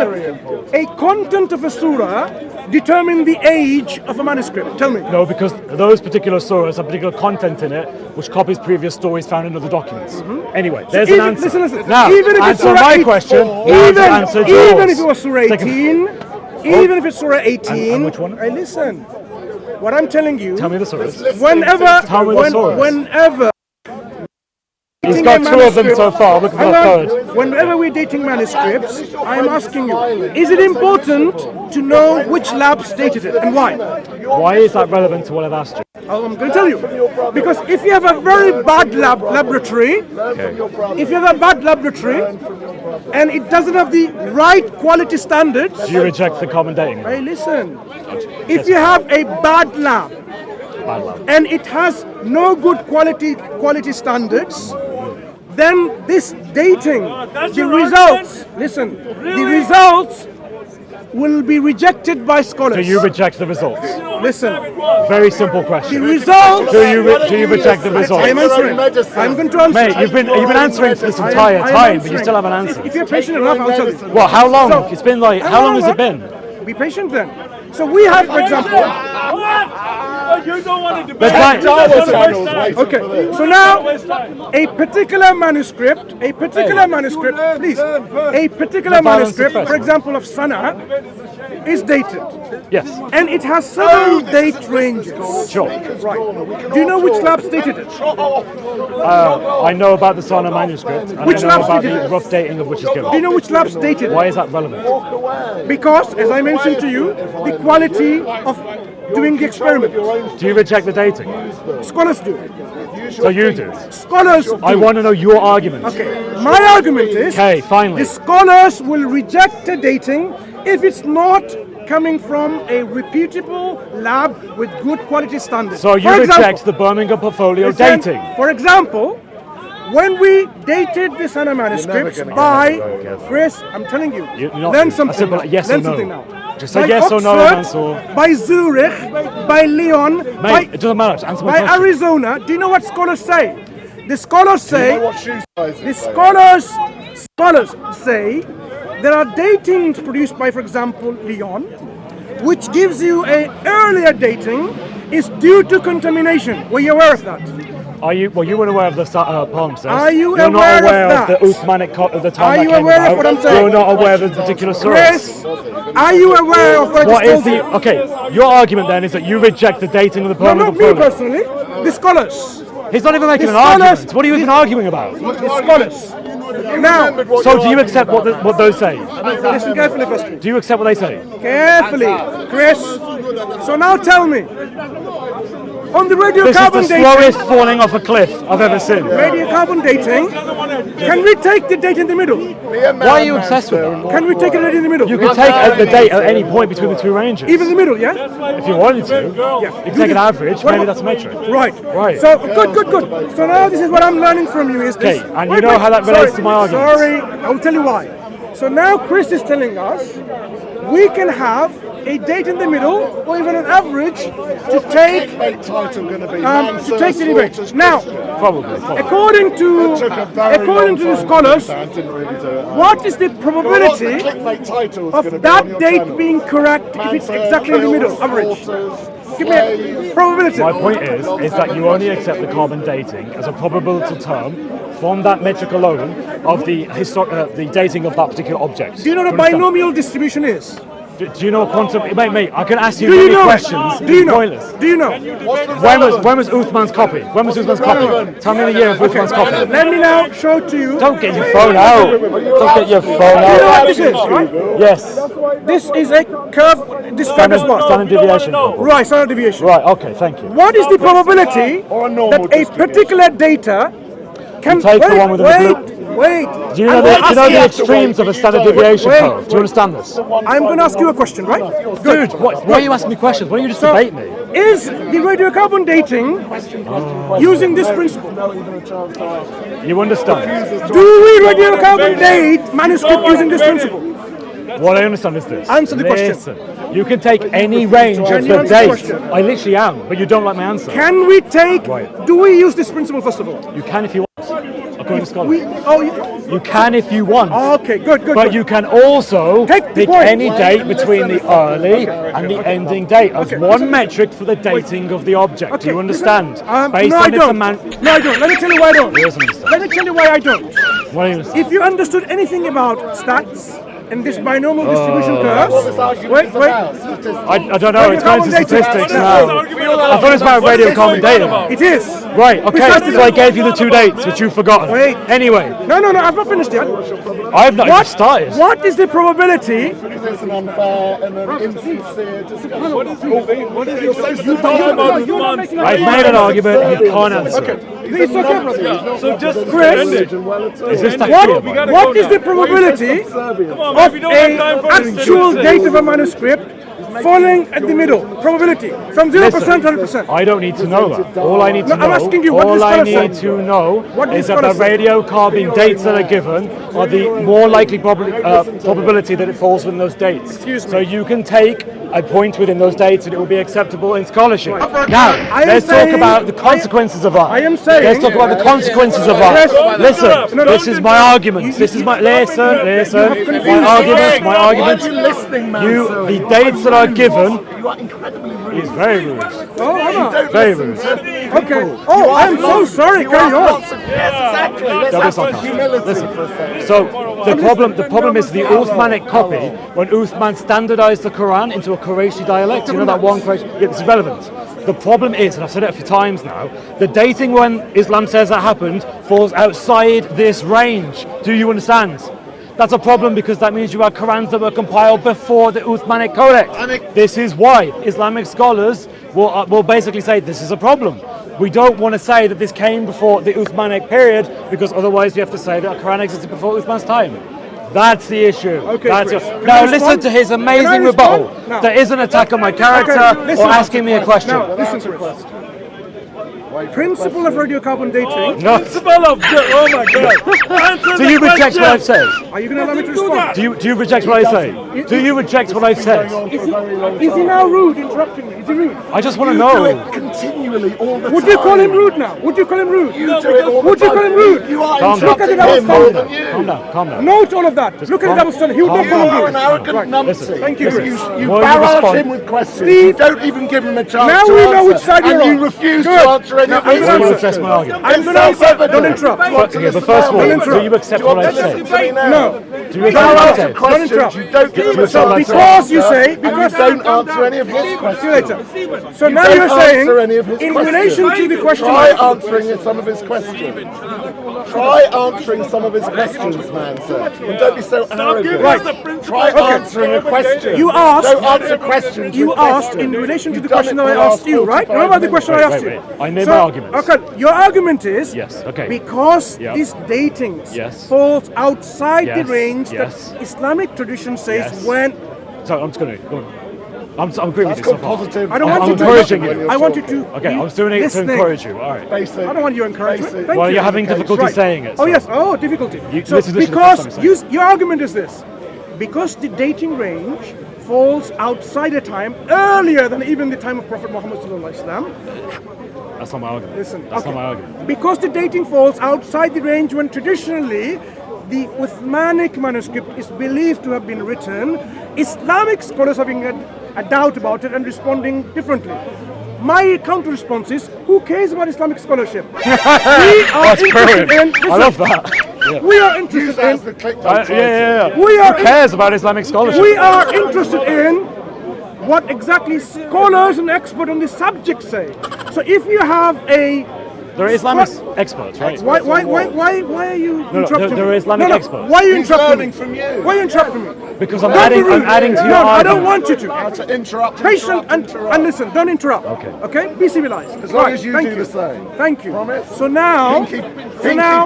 a content of a surah determine the age of a manuscript? Tell me. No, because those particular surahs have particular content in it which copies previous stories found in other documents. Anyway, there's an answer. Listen. Now, even if it's answer my question. Even if it was Surah 18, even if it's Surah 18, and which one? Hey, listen. What I'm telling you. Tell me the surahs. Whenever. He's got two of them so far. Look for the third. Whenever we're dating manuscripts, I'm asking you: is it important to know which labs dated it and why? Why is that relevant to what I've asked you? I'm going to tell you. Because if you have a very bad laboratory, and it doesn't have the right quality standards, do you reject the carbon dating? Hey, listen. If you have a bad lab, and it has no good quality standards, then this dating, the results will be rejected by scholars. Do you reject the results? Listen. Very simple question. The results. Do you reject the results? I'm answering. I'm going to answer. Mate, you've been answering for this entire time, but you still haven't answered. If you're patient enough, I'll tell you. Well, how long? It's been like, how long has it been? Be patient then. So we have, for example. You don't want to debate. Okay, so now a particular manuscript, please, a particular manuscript, for example, of Sana, is dated. Yes. And it has several date ranges. Sure. Right. Do you know which labs dated it? I know about the Sana manuscript, and Which I know labs about dated the it? rough dating of which is given. Do you know which labs dated Why it? is that relevant? Because, as I mentioned to you, the quality of doing the experiment. Do you reject the dating? Scholars do. So you do. Scholars do. I want to know your argument. Okay, my argument is Okay, finally. the scholars will reject the dating if it's not coming from a reputable lab with good quality standards. So you reject the Birmingham portfolio dating? For example, when we dated the Sana manuscripts by Chris, I'm telling you, learn something. Yes learn or no. something now. Just say By yes or no, Oxford, Mansur. by Zurich, by Leon, Mate, it doesn't matter. Answer my by question. Arizona. Do you know what scholars say? The scholars say, scholars say there are datings produced by, for example, Leon, which gives you an earlier dating is due to contamination. Were you aware of that? Are you? Well, you weren't aware of the palimpsest. Are you You're aware not aware of that? the Uthmanic of the time Are that you came aware about. of what I'm saying? You're not aware of the particular source. Chris, are you aware of what I just told you? Okay, your argument then is that you reject the dating of the No, Birmingham not me portfolio. personally. The scholars. He's not even making The an argument. scholars- What are you even arguing about? The scholars. Now, So do you accept what those say? listen carefully first. Do you accept what they say? Carefully, Chris. So now tell me, on the This is radiocarbon the dating, slowest falling off a cliff I've ever seen. radiocarbon dating, can we take the date in the middle? Why are you obsessed with that? Can we take it in the middle? You can take the date at any point between the two ranges. Even the middle, yeah? If you wanted to. You can take an average, maybe that's a metric. Right. Right. So, good. So now this is what I'm learning from you is this. Okay, and you know how that relates to my argument. Sorry, I'll tell you why. So now Chris is telling us we can have a date in the middle, or even an average, to take the debate. Now, Probably. according to the scholars, what is the probability of that date being correct if it's exactly in the middle, average? Give me a probability. My point is that you only accept the carbon dating as a probability term from that metric alone of the dating of that particular object. Do you know what a binomial distribution is? Do you know quantum? Mate, I can ask you Do you many know? questions. Do you know? Pointless. Do you know? When was Uthman's copy? When was Uthman's copy? Tell me the year of Uthman's copy. Let me now show to you. Don't get your phone out. Don't get your phone Do you know what out. this is, right? Yes. This is a curve described as what? Standard deviation. Right, standard deviation. Right. Okay. Thank you. What is the probability that a particular data can take the one with the Wait. Do you know the extremes of a standard deviation curve? Do you understand this? I'm going to ask you a question, right? Dude, why are you asking me questions? Why don't you just debate me? Is the radiocarbon dating using this principle? You understand? Do we radiocarbon date manuscript using this principle? What I understand is this. Answer the question. Listen, you can take any range of the date. I literally am, but you don't like my answer. Can we take, Right. do we use this principle first of all? You can if you want, according to scholars. You can if you want. Okay, good. But you can also Take the pick point. any date between the early and the ending date as one metric for the dating of the object. Do you understand? No, I don't. No, I don't. Let me tell you why I don't. Let me tell you why I don't. What do you understand? If you understood anything about stats and this binomial distribution curves, wait. I don't know. It's going to statistics now. I thought it was about radiocarbon data. It is. Right. Okay. So I gave you the 2 dates, which you've forgotten. Wait. Anyway. No, I've not finished yet. I have not even started. What is the probability? It's an unfair and an insincere discussion. What is you talking about Uthman? I've made an argument. You can't answer. Please, okay. So just Chris, Is this that clear? what is the probability of an actual date of a manuscript falling at the middle? Probability from 0% to 100%. I don't need to know that. All I need to know. I'm asking you, what all does I scholar need say? to know What does is that the scholar say? radiocarbon dates that are given are the more likely probability that it falls within those dates. Excuse me. So you can take a point within those dates and it will be acceptable in scholarship. Right. Now, I am let's talk saying- about the consequences of that. I am saying- Let's talk about the consequences of that. Yes. Listen, No, this is my argument. This is my listen. My argument. The dates that are given is very rude. Oh, Anna. Very rude. Okay. Oh, I'm so sorry. Carry on. Don't be sarcastic. Listen. So the problem is the Uthmanic copy. When Uthman standardized the Quran into a Qurayshi dialect, you know that one Qurayshi. Yeah, it's relevant. The problem is, and I've said it a few times now, the dating when Islam says that happened falls outside this range. Do you understand? That's a problem because that means you had Qurans that were compiled before the Uthmanic Codex. This is why Islamic scholars will basically say this is a problem. We don't want to say that this came before the Uthmanic period because otherwise we have to say that a Quran existed before Uthman's time. That's the issue. Okay, That's Chris. it. Can Now I listen respond? to his Can I amazing respond? rebuttal. No. There is an attack on my character listen. or asking me a question. Now, listen to Chris. Principle of radiocarbon dating. No. Oh my God. Do you reject what I've said? Are you going to allow me to respond? Do you reject what I say? Do you reject what I've said? Is he now rude, interrupting me? Is he rude? I just want to know. Continually, all the Would time. you call him rude now? Would you call him rude? You do it all the Would you time. call him rude? You are Calm down. Look at the interrupting double him more standard. than you. Calm down. Note all of that. Look at the double standard. He would not You call him are rude. an arrogant Right. numpty. Thank you, Chris. You Will you barrage respond? him with questions. Steve. You don't even give him a chance Now to we know answer. which side you're and on. you refuse Good. to answer any Now, of I'm his gonna Will you answer. address my argument? I'm going to answer. Don't interrupt. Okay, but first of all, Don't interrupt. do you accept what I've said? No. Do you accept what I've Barrage said? of questions. interrupt. You don't give him a So chance to because you answer, say- and because- you don't answer any of his questions. See you later. So now don't you're saying, answer any of his in questions. relation to the question, Try answering some of his questions. Try answering some of his questions, Mansur. And don't be so arrogant. Right. Try answering a question. You asked- Don't answer questions. you with asked in questions. relation to You've the done question it that I for the asked you, last right? 45 Remember the question I Wait, asked wait, you. wait. I made my arguments. Okay, your argument is Yes, okay. because Yeah. these datings Yes. falls outside the Yes, range yes. that Islamic tradition says Yes. when So I'm just going to go on. I'm agreeing with That's you so called far. positive. I don't I'm want you to encouraging you. I want you to Okay, be I was doing it to listening. encourage you. All right. Basic. I don't want your encouragement. Basic. Thank Well, you. you're having difficulty Right. saying it. Oh so- yes. Oh, difficulty. This is the first because time I'm saying your argument is this: because the dating range falls outside a time earlier than even the time of Prophet Muhammad sallallahu alaihi wasallam. That's not my argument. Listen, That's okay. not my argument. Because the dating falls outside the range when traditionally the Uthmanic manuscript is believed to have been written, Islamic scholars having a doubt about it and responding differently. My counter response is, who cares about Islamic scholarship? We are That's interested brilliant. in. I love that. Yeah. We are interested As the in. clickbait Yeah. We are Who cares about Islamic scholarship? We are interested in what exactly scholars and experts on the subject say. So if you have a There are Islamic experts, right? why are you interrupting there are me? Islamic experts. Why are you He's interrupting learning me? from you. Why are you interrupting me? Because I'm adding to your No, I argument. don't want you to. To interrupt. Patient and listen. Don't interrupt. Okay. Okay. Be civilized. As long as you thank do the same. Thank you. Promise? So now, Pinky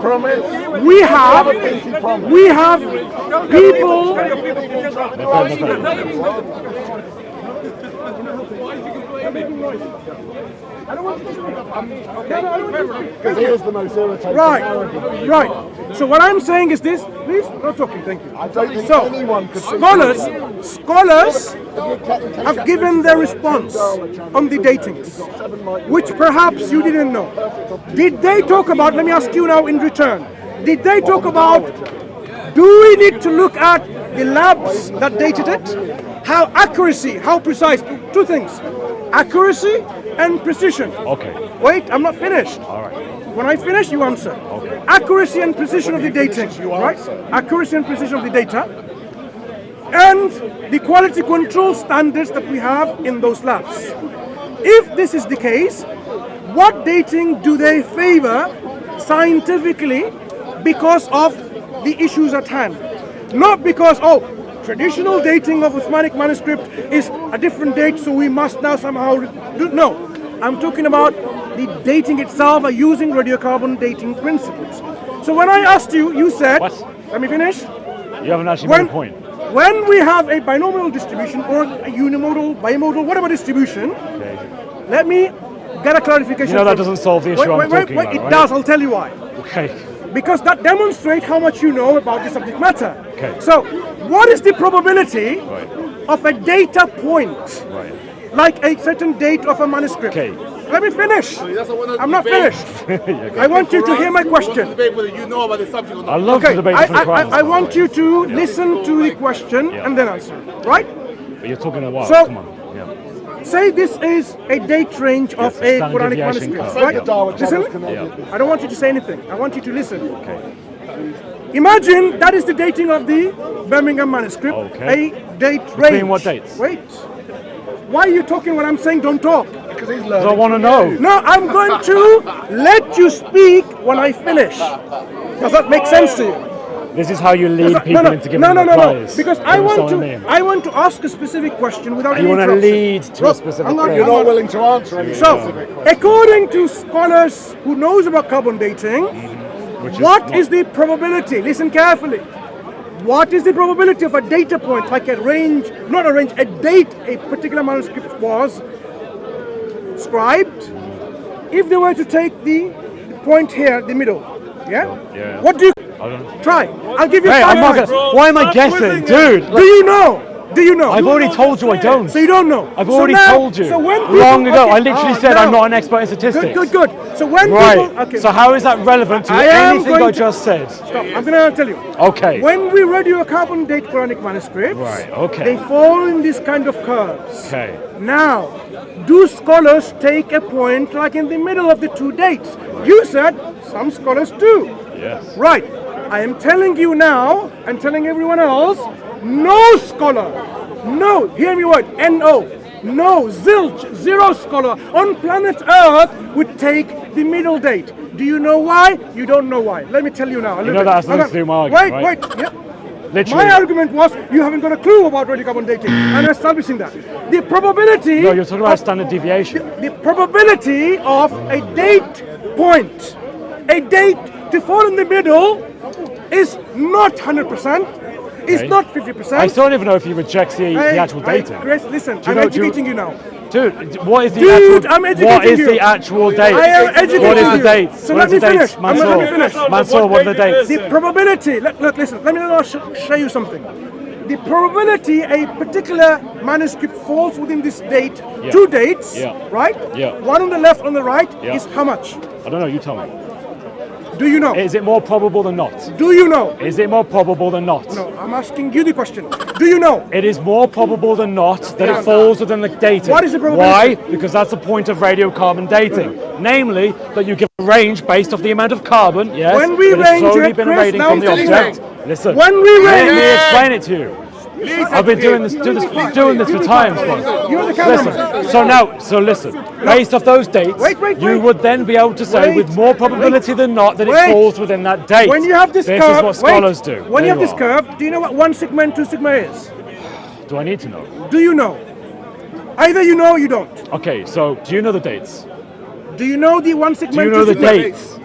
promise? we have Pinky promise. people. Because he is the most irritating. Right. So what I'm saying is this. Please, not talking. Thank you. I don't think So, anyone could see scholars have given their response on the datings, which perhaps you didn't know. Did they talk about, let me ask you now in return, did they talk about, do we need to look at the labs that dated it? How accuracy, how precise? Two things, accuracy and precision. Okay. Wait, I'm not finished. All right. When I finish, you answer. Okay. Accuracy and precision of the dating, right? Accuracy and precision of the data, and the quality control standards that we have in those labs. If this is the case, what dating do they favor scientifically because of the issues at hand? Not because, traditional dating of Uthmanic manuscript is a different date, so we must now somehow no. I'm talking about the dating itself are using radiocarbon dating principles. So when I asked you, you said, What? let me finish. You haven't actually made a point. When we have a binomial distribution or a unimodal, bimodal, whatever distribution, let me get a clarification. You know that doesn't solve the issue I'm talking about, It right? does, I'll tell you why. Okay. Because that demonstrates how much you know about the subject matter. Okay. So, what is the probability of a data point, like a certain date of a manuscript? Okay. Let me finish. I'm not finished. I want you to hear my question. I love to debate different crimes. I want you to listen to the question and then answer. Right? But you're talking a while. So- Come on. Yeah. Say this is a date range of a standard Quranic deviation manuscript. curve. Right? Listen. Yeah. I don't want you to say anything. I want you to listen. Okay. Imagine that is the dating of the Birmingham manuscript. Okay. A date range. Between what dates? Wait. Why are you talking when I'm saying don't talk? Because he's I learning. want to know. No, I'm going to let you speak when I finish. Does that make sense to you? This is how you lead people into giving no. replies. Because You I want understand what I mean? to. I want to ask a specific question without You any want to interruption. lead to a Look, specific I'm not- thing. You're not willing to answer any So, according to scholars who knows about carbon dating, what is the probability? Listen carefully. What is the probability of a data point, like a range, not a range, a date a particular manuscript was scribed, if they were to take the point here, the middle, yeah? Yeah. What do you I don't. try? I'll give you Hey, 5 I'm not points. gonna. Why am I guessing, dude? Do you know? Do you know? I've already told you I don't. So you don't know. I've So already now- told you. So when long people- ago, okay, I literally said no. I'm not an expert in statistics. Good. So when Right. people, okay, So how is that relevant to I am anything going I to- just said? stop. I'm gonna tell you. Okay. When we radiocarbon date Quranic manuscripts, Right, okay. they fall in this kind of curves. Okay. Now, do scholars take a point like in the middle of the two dates? You said some scholars do. Yes. Right. I am telling you now, and telling everyone else, no scholar, no, hear me word, N-O, no, zilch, zero scholar on planet Earth would take the middle date. Do you know why? You don't know why. Let me tell you now. You know that has nothing to do with my argument, right? Wait. Yeah. Literally. My argument was you haven't got a clue about radiocarbon dating. I'm establishing that. The probability. No, you're talking about standard deviation. The probability of a date point, a date to fall in the middle, is not 100%. It's Okay. not 50%. I still don't even know if he rejects the actual dating. Chris, listen, Do you I'm know- educating you now. Dude, what is the Dude, actual? I'm What educating is you. the actual date? I am educating What is the you. date? So What let is me the finish. dates? Mansur, Let me finish. Mansur, what are the dates? The probability, look, listen, let me now show you something. The probability a particular manuscript falls within this date, Yeah. two dates, Yeah. right? Yeah. One on the left, on the right, Yeah. is how much? I don't know. You tell me. Do you know? Is it more probable than not? Do you know? Is it more probable than not? No, I'm asking you the question. Do you know? It is more probable than not that Yeah. it falls within the dating. What is the probability? Why? Because that's the point of radiocarbon dating. Namely, that you give a range based off the amount of carbon, yes, When we that has range slowly it, been Chris, rating now from the I'm telling object. you. Listen, When we let range me it- explain it to you. I've been doing this for time. You're the cameraman. Listen. So listen. Based off those dates, you would then be able to say with more probability than not that it falls within that date. When you have this curve, is what scholars do. When you have this curve, do you know what 1 sigma and 2 sigma is? Do I need to know? Do you know? Either you know or you don't. Okay, so do you know the dates? Do you know the 1 sigma Do you and 2 know the sigma? dates?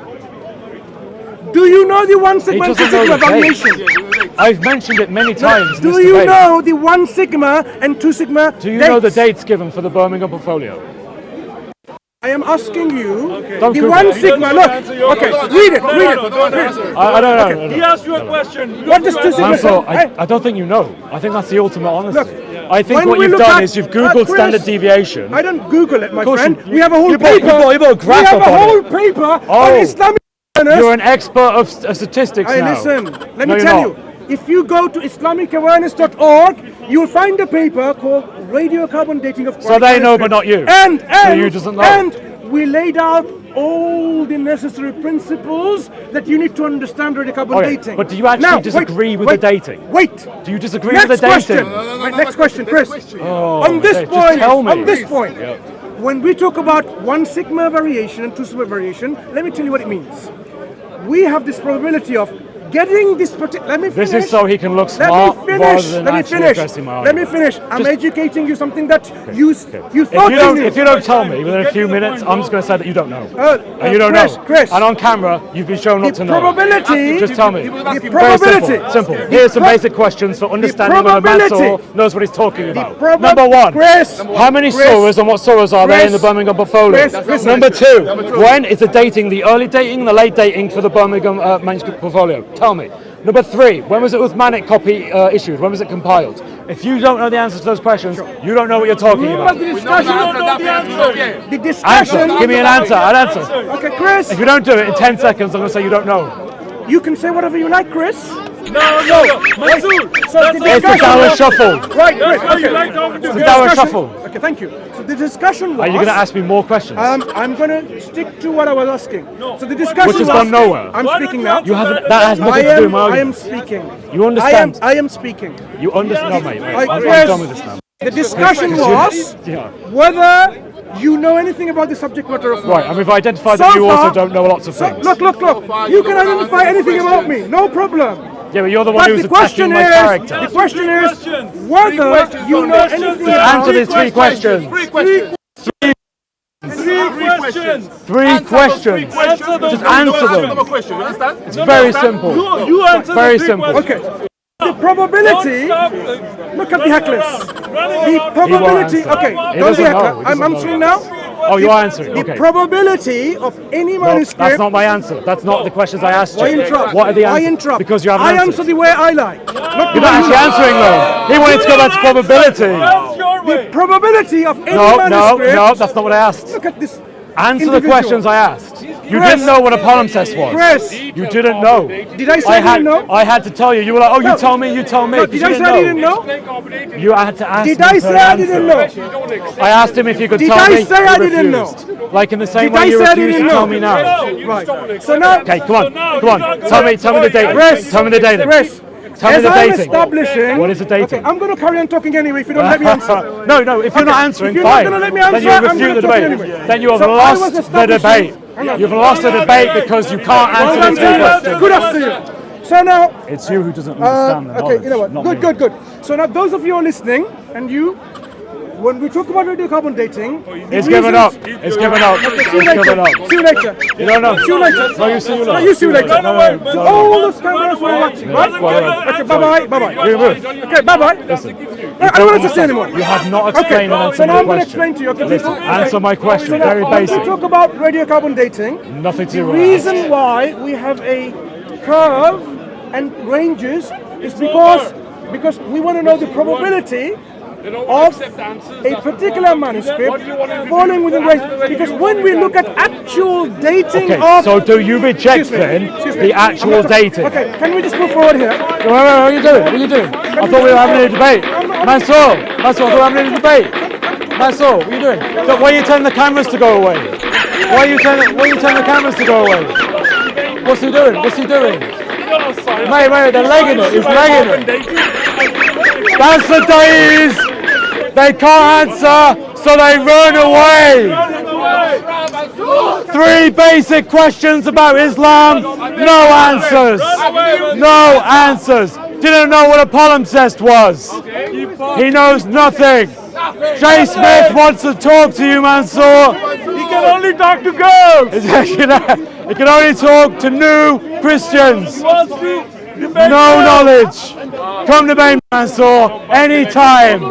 Do you know the 1 sigma and 2 sigma variation? I've mentioned it many times. Do you know the 1 sigma and 2 sigma Do you know the dates given for the Birmingham portfolio? I am asking you Don't the Google 1 it. sigma. Look, okay, read it. I don't know. He asked you a question. What does 2 sigma Mansur, say? I don't think you know. I think that's the ultimate honesty. Look, I think when what we you've look done at- is you've Googled Chris, standard deviation. I don't Google it, my course friend. you- We have a whole you brought- paper. you brought a graph we have up a on whole it. paper on Oh. Islamic awareness. You're an expert of statistics Hey, now. listen, let No, me you're tell not. you. If you go to IslamicAwareness.org, you'll find a paper called Radiocarbon Dating of So they know, but not you. And So you doesn't know. And we laid out all the necessary principles that you need to understand radiocarbon Okay, dating. but do you actually disagree with the dating? Wait. Do you disagree Next with the question. dating? Right, next question, Chris. Oh, on this okay, just point, tell me. on this point, Yeah. when we talk about 1 sigma variation and 2 sigma variation, let me tell you what it means. We have this probability of getting this particular. Let me finish. This is so he can look Let smart me finish. rather than Let me actually finish. addressing my Let me argument. finish. I'm Just- educating you something that you thought If you don't tell me within a few minutes, I'm just going to say that you don't know. And you don't Chris, know. Chris. And on camera, you've been shown not to The know. probability. Just tell me. The Very probability. simple. Here's some basic questions for understanding whether probability. Mansur knows what he's talking about. proba- Number one, Chris. how many Chris. surahs and what surahs are there in the Chris. Birmingham portfolio? Chris, listen. Number two, when is the dating, the early dating, the late dating for the Birmingham Manuscript portfolio? Tell me. Number three, when was the Uthmanic copy issued? When was it compiled? If you don't know the answers to those questions, you don't know what you're talking about. The discussion. The Answer. discussion. Give me an answer. An answer. Okay, Chris. If you don't do it in 10 seconds, I'm going to say you don't know. You can say whatever you like, Chris. No. Mansur, So the It's the Tower Shuffle. Right, That's how you okay. like talking to The girls. Tower Discussion- Shuffle. Okay, thank you. So the discussion was. Are you going to ask me more questions? I'm going to stick to what I was asking. So the discussion Which has was. gone nowhere. I'm Why speaking don't now. you You haven't. That has nothing to do with my I am argument. speaking. You understand? I am speaking. You understand? No, mate. I'm Chris, done with this now. The discussion was Yeah. whether you know anything about the subject matter of Right, and we've identified So that you also far- don't know lots of things. Look. You can identify anything about me. No problem. Yeah, but you're the one But who's the attacking question my is, character. the question is questions. whether you know anything about Answer these three questions. Three questions. Three questions. Answer those. Just answer them. It's very simple. You answer the Very three simple. questions. Okay. The probability. Look at the hecklers. The probability. answer. Okay, He don't be doesn't heckler. know. He I'm doesn't answering know. now. Oh, you're answering. The Okay. probability of any No, manuscript. that's not my answer. That's not the questions I asked Why you. interrupt? What are the Why answers? interrupt? Because you haven't I answered. answer the way I like. Not the You're way not you actually like. answering though. He wanted to go back to probability. That's your The way. probability of any No, manuscript. that's not what I asked. Look at this. Answer the individual. questions I asked. You Chris. didn't know what a palimpsest was. Chris. You didn't know. Did I say I didn't know? I had to tell you. You were like, oh, No. you tell me, you tell me. No, 'cause did you I say I didn't know? You had to ask Did me I for say an I answer. didn't know? I asked him if you could Did tell I me. say I He didn't know? refused. Like in the same Did way I you say I refused didn't to tell know? me now. Right. So now, Okay, come on. Tell me the date. Chris. Tell me the date. Chris, Tell me as the I'm dating. establishing. What is the dating? Okay, I'm going to carry on talking anyway if you don't let me answer. No, if you're not answering, If you're fine. not going to let me Then answer, you I'm refute going the to talk debate. anyway. Then you have So I was lost the establishing- debate. You've lost the debate because you can't Well answer done the to two you. questions. Good afternoon. So now, It's you who doesn't understand the knowledge. okay, you know what? not me. Good. So now, those of you who are listening, and you, when we talk about radiocarbon dating, the It's given up. reasons- It's given up. Okay, see It's you later. given up. See you later. You don't know. See you later. No, you see you later. No, you see you later. No. To all those cameras who are watching, right? Okay, bye-bye. You move. Okay, bye-bye. I don't want to say anymore. You have not explained and answered So now my I'm going to question. explain to you. Okay, Listen, people? answer my question. So now, Very when basic. we talk about radiocarbon dating, Nothing to the do with that. reason why we have a curve and ranges is because we want to know the probability of a particular manuscript falling within range. Because when we look at actual dating Okay, of... so do you reject Excuse me, then excuse me. the actual dating? Okay, can we just move forward here? Wait, what are you doing? What are you doing? I thought we were having a debate. Mansur, I thought we were having a debate. Mansur, what are you doing? Look, why are you telling the cameras to go away? Why are you telling the cameras to go away? What's he doing? Mate, they're legging it. He's legging it. That's the days. They can't answer, so they run away. 3 basic questions about Islam, no answers. No answers. Didn't know what a palimpsest was. He knows nothing. Jay Smith wants to talk to you, Mansur. He can only talk to girls. He can only talk to new Christians. No knowledge. Come to me, Mansur, anytime.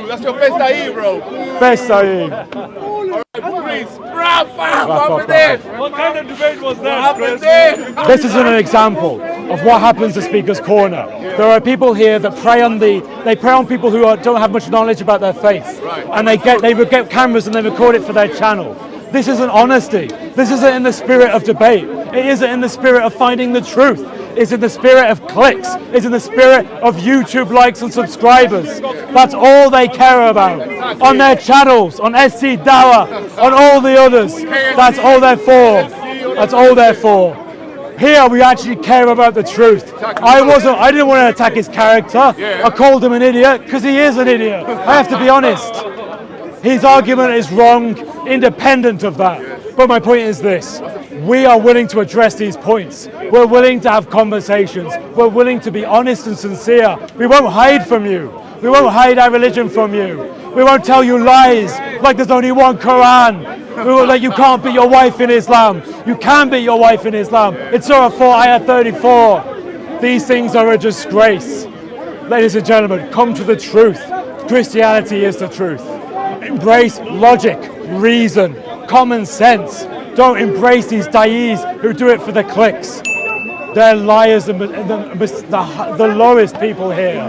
That's your best IE, bro. Best IE. What kind of debate was that, Chris? This is an example of what happens at Speaker's Corner. There are people here that prey on people who don't have much knowledge about their faith, and they get cameras and they record it for their channel. This isn't honesty. This isn't in the spirit of debate. It isn't in the spirit of finding the truth. It's in the spirit of clicks. It's in the spirit of YouTube likes and subscribers. That's all they care about. On their channels, on SC Dawa, on all the others. That's all they're for. That's all they're for. Here we actually care about the truth. I didn't want to attack his character. I called him an idiot because he is an idiot. I have to be honest. His argument is wrong, independent of that. But my point is this. We are willing to address these points. We're willing to have conversations. We're willing to be honest and sincere. We won't hide from you. We won't hide our religion from you. We won't tell you lies like there's only one Quran. We won't like you can't beat your wife in Islam. You can beat your wife in Islam. It's Surah 4, Ayah 34. These things are a disgrace. Ladies and gentlemen, come to the truth. Christianity is the truth. Embrace logic, reason, common sense. Don't embrace these da'is who do it for the clicks. They're liars and the lowest people here.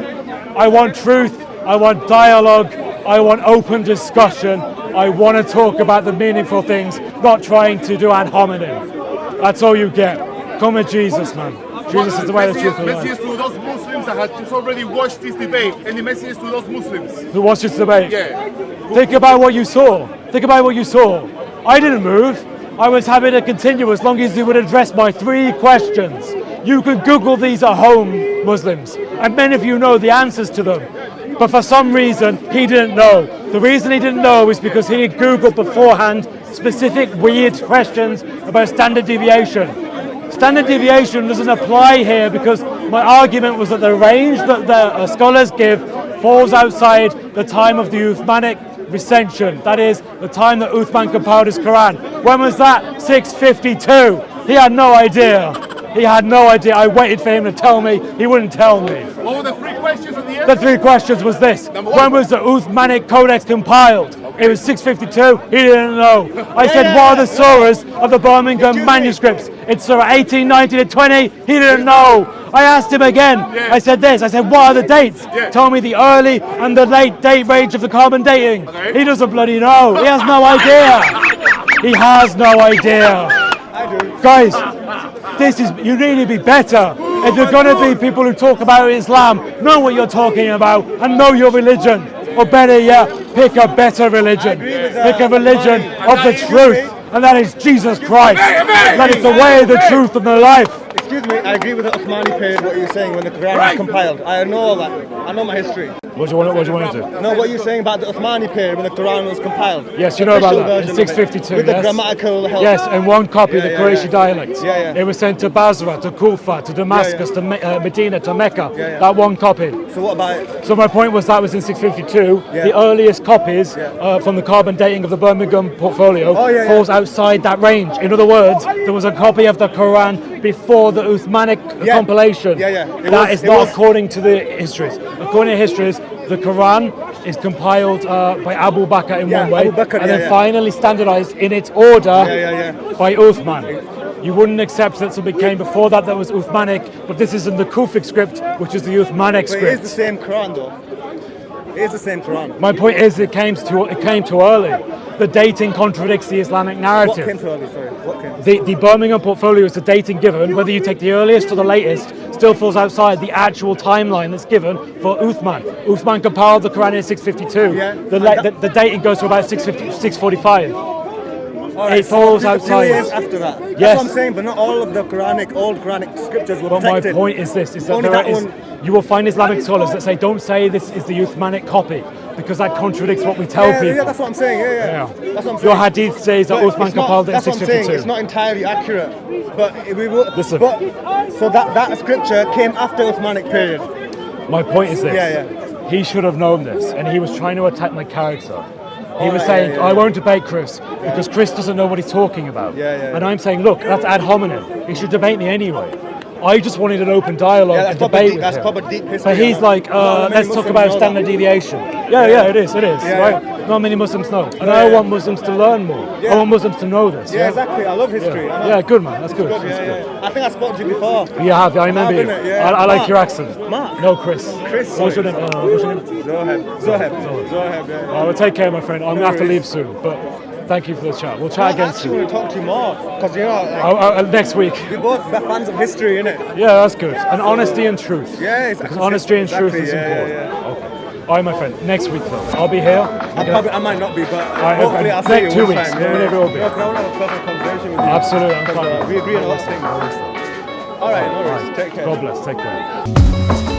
I want truth, I want dialogue, I want open discussion. I want to talk about the meaningful things, not trying to do ad hominem. That's all you get. Come with Jesus, man. Jesus is the way, the truth, and the life. Message to those Muslims that have just already watched this debate. Any message to those Muslims? Who watched this debate? Yeah. Think about what you saw. Think about what you saw. I didn't move. I was happy to continue as long as you would address my 3 questions. You can Google these at home, Muslims, and many of you know the answers to them. But for some reason, he didn't know. The reason he didn't know is because he had Googled beforehand specific weird questions about standard deviation. Standard deviation doesn't apply here because my argument was that the range that the scholars give falls outside the time of the Uthmanic recension. That is, the time that Uthman compiled his Quran. When was that? 652. He had no idea. He had no idea. I waited for him to tell me. He wouldn't tell me. What were the 3 questions at the end? The 3 questions was this. When was the Uthmanic Codex compiled? It was 652. He didn't know. I said, what are the surahs of the Birmingham manuscripts? It's Surah 18, 19, and 20. He didn't know. I asked him again. I said this. I said, what are the dates? Tell me the early and the late date range of the carbon dating. He doesn't bloody know. He has no idea. He has no idea. Guys, you need to be better. If you're going to be people who talk about Islam, know what you're talking about and know your religion. Or better yet, pick a better religion. Pick a religion of the truth. And that is Jesus Christ. That is the way, the truth, and the life. Excuse me, I agree with the Uthmani period, what you're saying, when the Quran was compiled. I know all that. I know my history. What do you want to do? No, what you're saying about the Uthmani period when the Quran was compiled. Yes, you know about that. In 652, with the grammatical help. Yes, and one copy of the Qurayshi dialect. Yeah. It was sent to Basra, to Kufa, to Damascus, to Medina, to Mecca. That one copy. So what about it? So my point was that was in 652. The earliest copies from the carbon dating of the Birmingham portfolio falls outside that range. In other words, there was a copy of the Quran before the Uthmanic compilation. That is not according to the histories. According to histories, the Quran is compiled by Abu Bakr in one way, and then finally standardized in its order by Uthman. You wouldn't accept that something came before that was Uthmanic, but this is in the Kufic script, which is the Uthmanic script. It is the same Quran, though. It is the same Quran. My point is, it came too early. The dating contradicts the Islamic narrative. What came too early? Sorry. What came? The Birmingham portfolio is the dating given, whether you take the earliest or the latest, still falls outside the actual timeline that's given for Uthman. Uthman compiled the Quran in 652. The dating goes to about 645. It falls outside. 2 years after that. That's what I'm saying, but not all of the old Quranic scriptures were protected. But my point is this: is that You will find Islamic scholars that say, don't say this is the Uthmanic copy, because that contradicts what we tell people. Yeah, that's what I'm saying. Yeah. That's what I'm saying. Your hadith says that Uthman compiled it in 652. It's not entirely accurate. But we will. Listen. So that scripture came after Uthmanic period. My point is this. He should have known this, and he was trying to attack my character. He was saying, I won't debate Chris, because Chris doesn't know what he's talking about. And I'm saying, look, that's ad hominem. He should debate me anyway. I just wanted an open dialogue and debate with him. Proper deep history. But he's like, let's talk about standard deviation. Yeah, it is, right? Not many Muslims know. And I want Muslims to learn more. I want Muslims to know this. Yeah, exactly. I love history. Yeah, good man, that's good. I think I spoke to you before. You have, I remember you. I like your accent. Mark. No, Chris. What's your name? Zoheb, yeah. Well, take care, my friend. I'm going to have to leave soon, but thank you for the chat. We'll chat again soon. I want to talk to you more, because you know, next week. We're both fans of history, innit? Yeah, that's good. And honesty and truth. Yeah, because honesty and truth is important. Okay. All right, my friend. Next week, though, I'll be here. I might not be, but hopefully I'll see you next 2 one weeks. time. Whenever it will be. I want to have a proper conversation with you. Absolutely, I'm fine. We agree on a lot of things. All right, no worries. Take care. God bless. Take care.